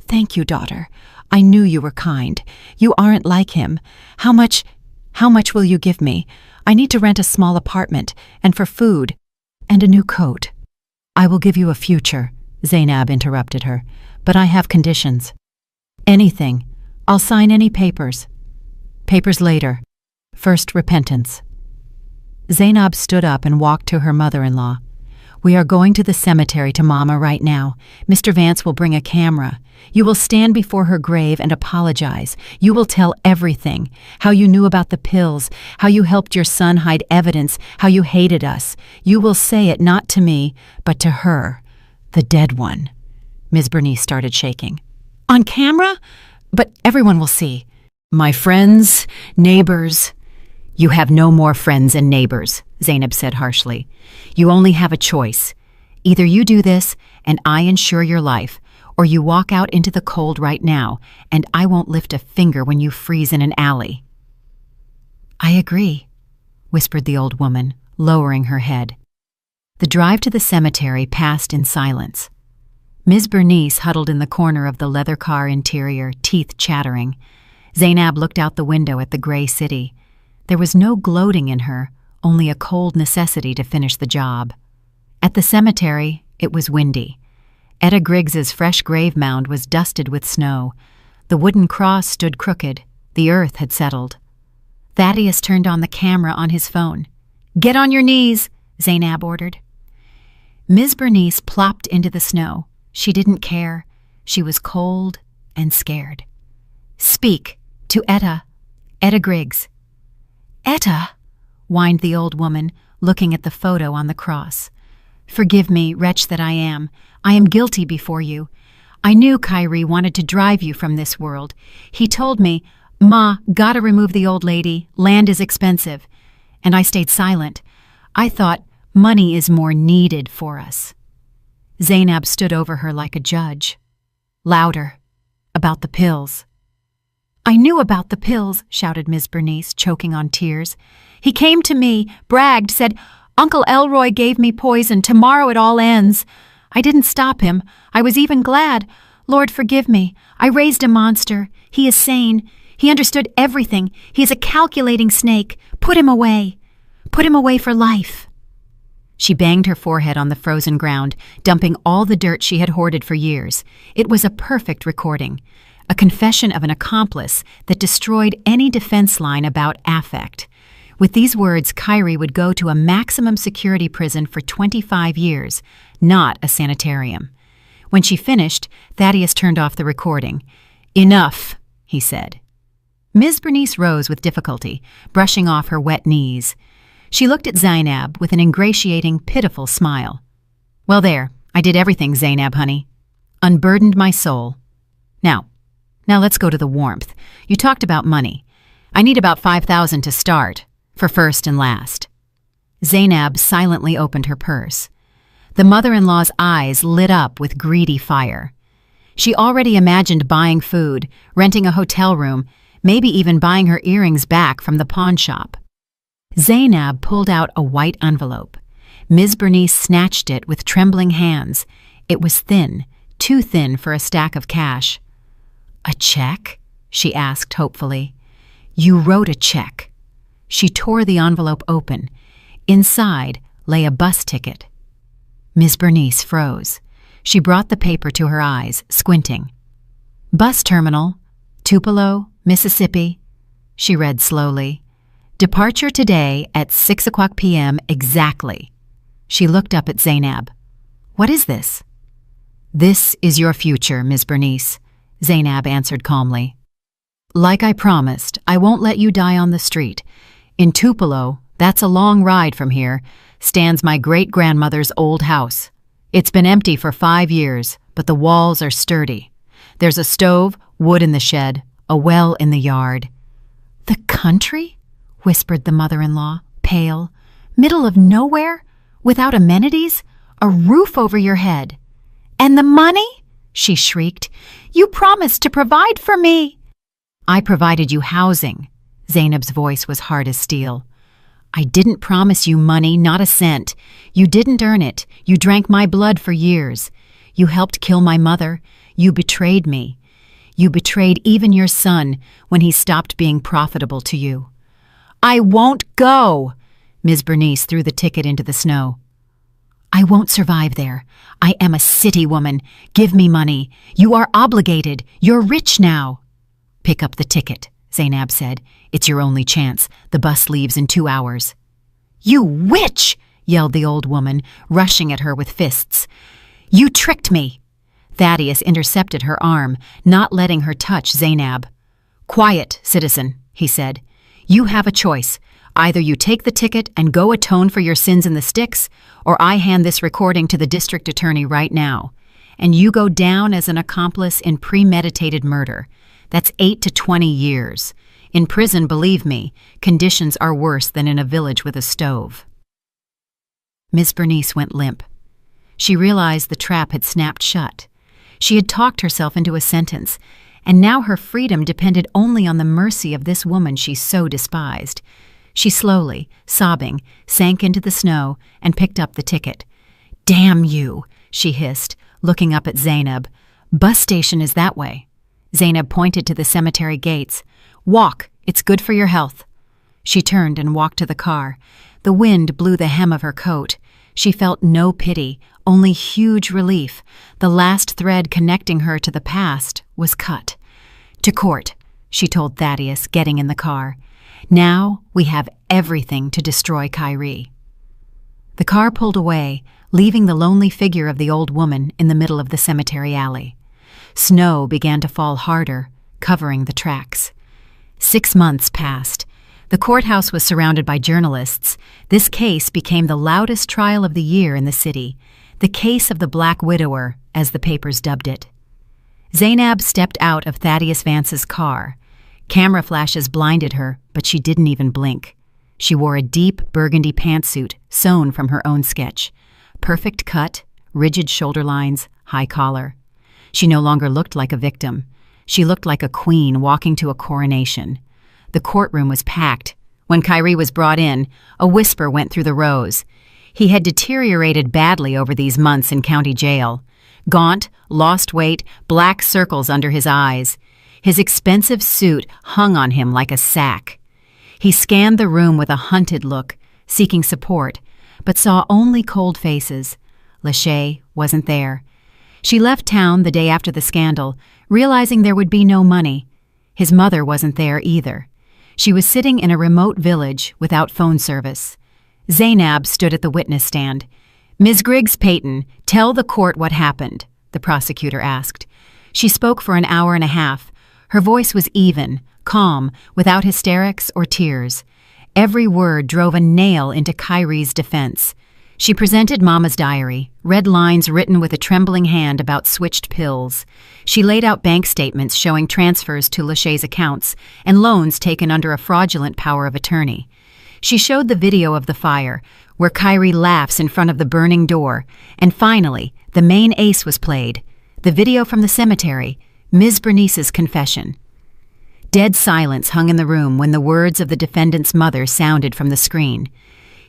Thank you, daughter. I knew you were kind. You aren't like him. How much will you give me? I need to rent a small apartment, and for food, and a new coat." "I will give you a future," Zainab interrupted her, "but I have conditions." "Anything. I'll sign any papers." "Papers later. First, repentance." Zainab stood up and walked to her mother-in-law. "We are going to the cemetery to Mama right now. Mr. Vance will bring a camera. You will stand before her grave and apologize. You will tell everything, how you knew about the pills, how you helped your son hide evidence, how you hated us. You will say it not to me, but to her, the dead one." Ms. Bernice started shaking. "On camera? But everyone will see." "My friends, neighbors—" "You have no more friends and neighbors," Zainab said harshly. "You only have a choice. Either you do this, and I ensure your life, or you walk out into the cold right now, and I won't lift a finger when you freeze in an alley." "I agree," whispered the old woman, lowering her head. The drive to the cemetery passed in silence. Ms. Bernice huddled in the corner of the leather car interior, teeth chattering. Zainab looked out the window at the gray city. There was no gloating in her, only a cold necessity to finish the job. At the cemetery, it was windy. Etta Griggs's fresh grave mound was dusted with snow. The wooden cross stood crooked. The earth had settled. Thaddeus turned on the camera on his phone. "Get on your knees," Zainab ordered. Ms. Bernice plopped into the snow. She didn't care. She was cold and scared. "Speak to Etta Griggs." "Etta," whined the old woman, looking at the photo on the cross. "Forgive me, wretch that I am. I am guilty before you. I knew Kyrie wanted to drive you from this world. He told me, 'Ma, gotta remove the old lady. Land is expensive.' And I stayed silent. I thought money is more needed for us." Zainab stood over her like a judge. Louder. About the pills. I knew about the pills, shouted Ms. Bernice, choking on tears. He came to me, bragged, said, Uncle Elroy gave me poison. Tomorrow it all ends. I didn't stop him. I was even glad. Lord, forgive me. I raised a monster. He is sane. He understood everything. He is a calculating snake. Put him away. Put him away for life. She banged her forehead on the frozen ground, dumping all the dirt she had hoarded for years. It was a perfect recording, a confession of an accomplice that destroyed any defense line about affect. With these words, Kyrie would go to a maximum security prison for 25 years, not a sanitarium. When she finished, Thaddeus turned off the recording. Enough, he said. Ms. Bernice rose with difficulty, brushing off her wet knees. She looked at Zainab with an ingratiating, pitiful smile. Well there, I did everything, Zainab, honey. Unburdened my soul. Now let's go to the warmth. You talked about money. I need about $5,000 to start, for first and last. Zainab silently opened her purse. The mother-in-law's eyes lit up with greedy fire. She already imagined buying food, renting a hotel room, maybe even buying her earrings back from the pawn shop. Zainab pulled out a white envelope. Ms. Bernice snatched it with trembling hands. It was thin, too thin for a stack of cash. A check? She asked hopefully. You wrote a check. She tore the envelope open. Inside lay a bus ticket. Ms. Bernice froze. She brought the paper to her eyes, squinting. Bus terminal, Tupelo, Mississippi. She read slowly. Departure today at 6:00 p.m. exactly. She looked up at Zainab. What is this? This is your future, Ms. Bernice, Zainab answered calmly. Like I promised, I won't let you die on the street. In Tupelo, that's a long ride from here, stands my great-grandmother's old house. It's been empty for 5 years, but the walls are sturdy. There's a stove, wood in the shed, a well in the yard. The country? Whispered the mother-in-law, pale. Middle of nowhere? Without amenities? A roof over your head? And the money? She shrieked. You promised to provide for me. I provided you housing. Zainab's voice was hard as steel. I didn't promise you money, not a cent. You didn't earn it. You drank my blood for years. You helped kill my mother. You betrayed me. You betrayed even your son when he stopped being profitable to you. I won't go. Ms. Bernice threw the ticket into the snow. I won't survive there. I am a city woman. Give me money. You are obligated. You're rich now. Pick up the ticket, Zainab said. It's your only chance. The bus leaves in 2 hours. You witch! Yelled the old woman, rushing at her with fists. You tricked me. Thaddeus intercepted her arm, not letting her touch Zainab. Quiet, citizen, he said. You have a choice. Either you take the ticket and go atone for your sins in the sticks, or I hand this recording to the district attorney right now, and you go down as an accomplice in premeditated murder. That's 8 to 20 years. In prison, believe me, conditions are worse than in a village with a stove. Ms. Bernice went limp. She realized the trap had snapped shut. She had talked herself into a sentence, and now her freedom depended only on the mercy of this woman she so despised. She slowly, sobbing, sank into the snow and picked up the ticket. Damn you, she hissed, looking up at Zainab. Bus station is that way. Zainab pointed to the cemetery gates. Walk, it's good for your health. She turned and walked to the car. The wind blew the hem of her coat. She felt no pity, only huge relief. The last thread connecting her to the past was cut. To court, she told Thaddeus, getting in the car. Now we have everything to destroy Kyrie. The car pulled away, leaving the lonely figure of the old woman in the middle of the cemetery alley. Snow began to fall harder, covering the tracks. 6 months passed. The courthouse was surrounded by journalists. This case became the loudest trial of the year in the city, the case of the Black Widower, as the papers dubbed it. Zainab stepped out of Thaddeus Vance's car. Camera flashes blinded her, but she didn't even blink. She wore a deep burgundy pantsuit sewn from her own sketch. Perfect cut, rigid shoulder lines, high collar. She no longer looked like a victim. She looked like a queen walking to a coronation. The courtroom was packed. When Kyrie was brought in, a whisper went through the rows. He had deteriorated badly over these months in county jail. Gaunt, lost weight, black circles under his eyes. His expensive suit hung on him like a sack. He scanned the room with a hunted look, seeking support, but saw only cold faces. Lachey wasn't there. She left town the day after the scandal, realizing there would be no money. His mother wasn't there either. She was sitting in a remote village without phone service. Zainab stood at the witness stand. "Ms. Griggs-Peyton, tell the court what happened," the prosecutor asked. She spoke for an hour and a half. Her voice was even, calm, without hysterics or tears. Every word drove a nail into Kyrie's defense. She presented Mama's diary, red lines written with a trembling hand about switched pills. She laid out bank statements showing transfers to Lachey's accounts and loans taken under a fraudulent power of attorney. She showed the video of the fire, where Kyrie laughs in front of the burning door, and finally, the main ace was played, the video from the cemetery, Ms. Bernice's confession. Dead silence hung in the room when the words of the defendant's mother sounded from the screen.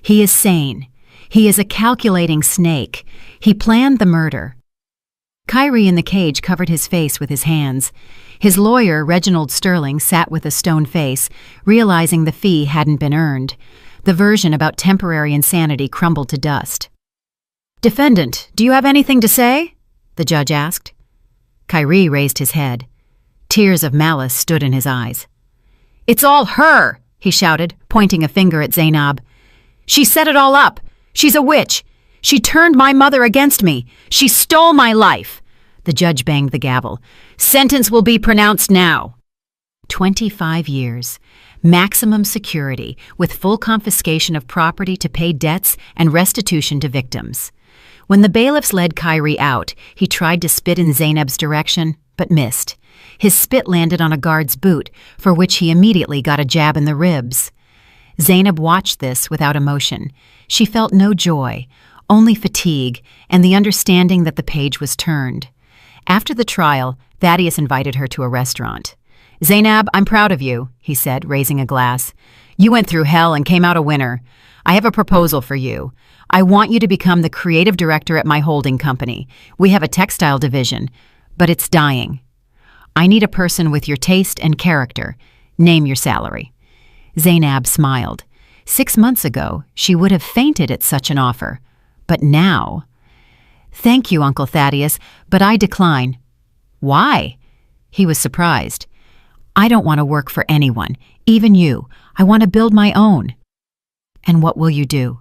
"He is sane. He is a calculating snake. He planned the murder." Kyrie in the cage covered his face with his hands. His lawyer, Reginald Sterling, sat with a stone face, realizing the fee hadn't been earned. The version about temporary insanity crumbled to dust. "Defendant, do you have anything to say?" the judge asked. Kyrie raised his head. Tears of malice stood in his eyes. "It's all her!" he shouted, pointing a finger at Zainab. "She set it all up. She's a witch. She turned my mother against me. She stole my life." The judge banged the gavel. "Sentence will be pronounced now." 25 years. Maximum security, with full confiscation of property to pay debts and restitution to victims. When the bailiffs led Kyrie out, he tried to spit in Zainab's direction, but missed. His spit landed on a guard's boot, for which he immediately got a jab in the ribs. Zainab watched this without emotion. She felt no joy, only fatigue and the understanding that the page was turned. After the trial, Thaddeus invited her to a restaurant. "Zainab, I'm proud of you," he said, raising a glass. "You went through hell and came out a winner. I have a proposal for you. I want you to become the creative director at my holding company. We have a textile division, but it's dying. I need a person with your taste and character. Name your salary." Zainab smiled. 6 months ago, she would have fainted at such an offer. But now... "Thank you, Uncle Thaddeus, but I decline." "Why?" He was surprised. "I don't want to work for anyone, even you. I want to build my own." "And what will you do?"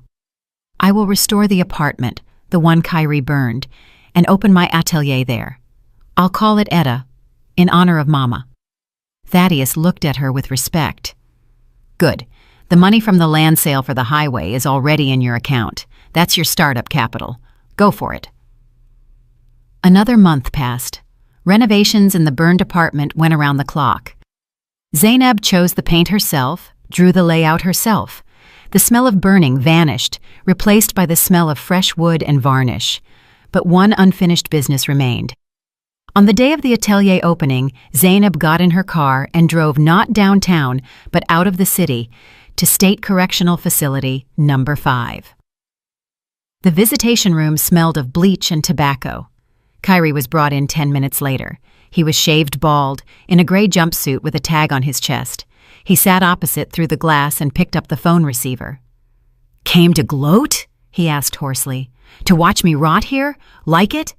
"I will restore the apartment, the one Kyrie burned, and open my atelier there. I'll call it Etta, in honor of Mama." Thaddeus looked at her with respect. "Good. The money from the land sale for the highway is already in your account. That's your startup capital. Go for it." Another month passed. Renovations in the burned apartment went around the clock. Zainab chose the paint herself, drew the layout herself. The smell of burning vanished, replaced by the smell of fresh wood and varnish. But one unfinished business remained. On the day of the atelier opening, Zainab got in her car and drove not downtown, but out of the city, to State Correctional Facility Number 5. The visitation room smelled of bleach and tobacco. Kyrie was brought in 10 minutes later. He was shaved bald, in a gray jumpsuit with a tag on his chest. He sat opposite through the glass and picked up the phone receiver. "Came to gloat?" he asked hoarsely. "To watch me rot here? Like it?"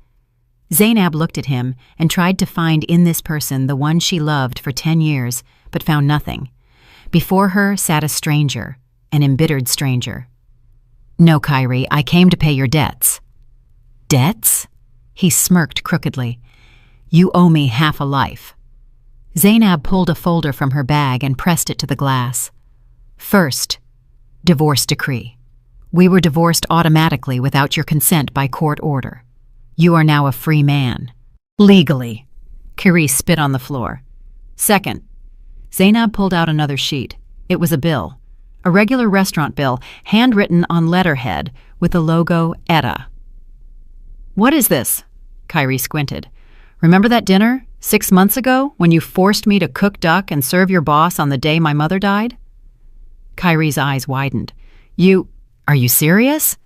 Zainab looked at him and tried to find in this person the one she loved for 10 years, but found nothing. Before her sat a stranger, an embittered stranger. "No, Kyrie, I came to pay your debts." "Debts?" He smirked crookedly. "You owe me half a life." Zainab pulled a folder from her bag and pressed it to the glass. "First, divorce decree. We were divorced automatically without your consent by court order. You are now a free man. Legally." Kyrie spit on the floor. "Second." Zainab pulled out another sheet. It was a bill. A regular restaurant bill, handwritten on letterhead with the logo Etta. What is this? Kyrie squinted. Remember that dinner 6 months ago when you forced me to cook duck and serve your boss on the day my mother died? Kyrie's eyes widened. Are you serious?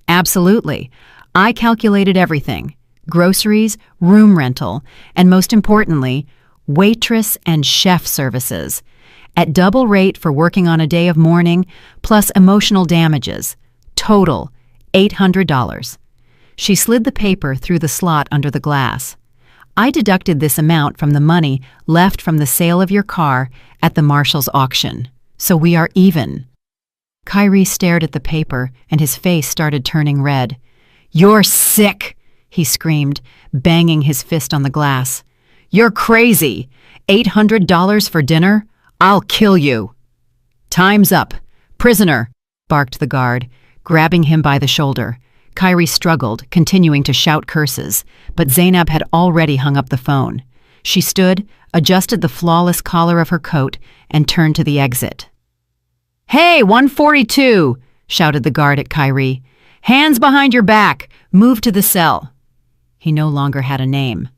Absolutely. I calculated everything. Groceries, room rental, and most importantly, waitress and chef services. At double rate for working on a day of mourning, plus emotional damages. Total, $800. She slid the paper through the slot under the glass. I deducted this amount from the money left from the sale of your car at the marshal's auction. So we are even. Kyrie stared at the paper and his face started turning red. You're sick, he screamed, banging his fist on the glass. You're crazy. $800 for dinner? I'll kill you. Time's up. Prisoner, barked the guard, grabbing him by the shoulder. Kyrie struggled, continuing to shout curses, but Zainab had already hung up the phone. She stood, adjusted the flawless collar of her coat, and turned to the exit. Hey, 142, shouted the guard at Kyrie. Hands behind your back. Move to the cell. He no longer had a name.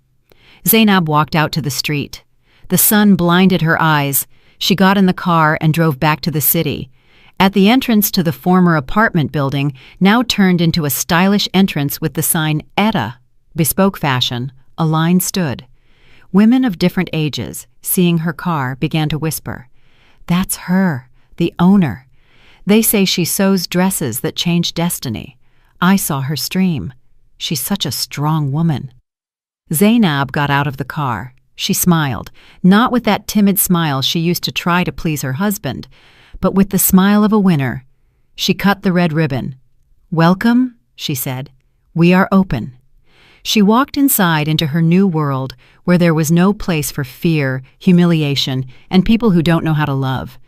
Zainab walked out to the street. The sun blinded her eyes. She got in the car and drove back to the city. At the entrance to the former apartment building, now turned into a stylish entrance with the sign Etta, bespoke fashion, a line stood. Women of different ages, seeing her car, began to whisper, That's her, the owner. They say she sews dresses that change destiny. I saw her stream. She's such a strong woman. Zainab got out of the car. She smiled, not with that timid smile she used to try to please her husband, but with the smile of a winner. She cut the red ribbon. Welcome, she said. We are open. She walked inside into her new world where there was no place for fear, humiliation, and people who don't know how to love.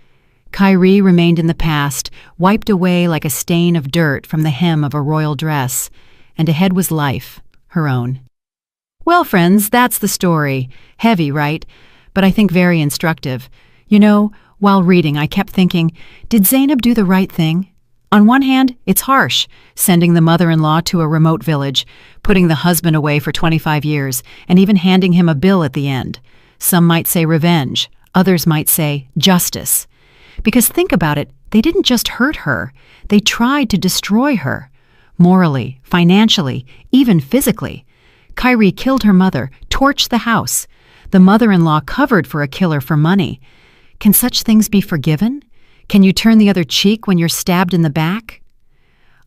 Kyrie remained in the past, wiped away like a stain of dirt from the hem of a royal dress, and ahead was life, her own. Well, friends, that's the story. Heavy, right? But I think very instructive. You know, while reading, I kept thinking, did Zainab do the right thing? On one hand, it's harsh, sending the mother-in-law to a remote village, putting the husband away for 25 years, and even handing him a bill at the end. Some might say revenge. Others might say justice. Because think about it, they didn't just hurt her. They tried to destroy her. Morally, financially, even physically. Kyrie killed her mother, torched the house. The mother-in-law covered for a killer for money. Can such things be forgiven? Can you turn the other cheek when you're stabbed in the back?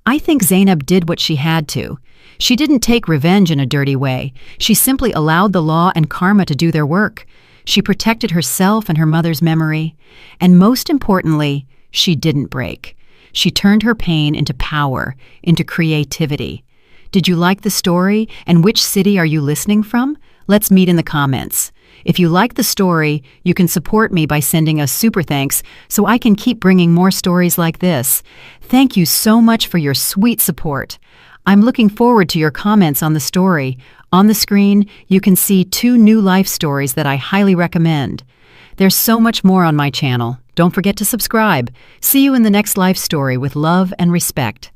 I think Zainab did what she had to. She didn't take revenge in a dirty way. She simply allowed the law and karma to do their work. She protected herself and her mother's memory. And most importantly, she didn't break. She turned her pain into power, into creativity. Did you like the story? And which city are you listening from? Let's meet in the comments. If you like the story, you can support me by sending us super thanks so I can keep bringing more stories like this. Thank you so much for your sweet support. I'm looking forward to your comments on the story. On the screen, you can see 2 new life stories that I highly recommend. There's so much more on my channel. Don't forget to subscribe. See you in the next life story with love and respect.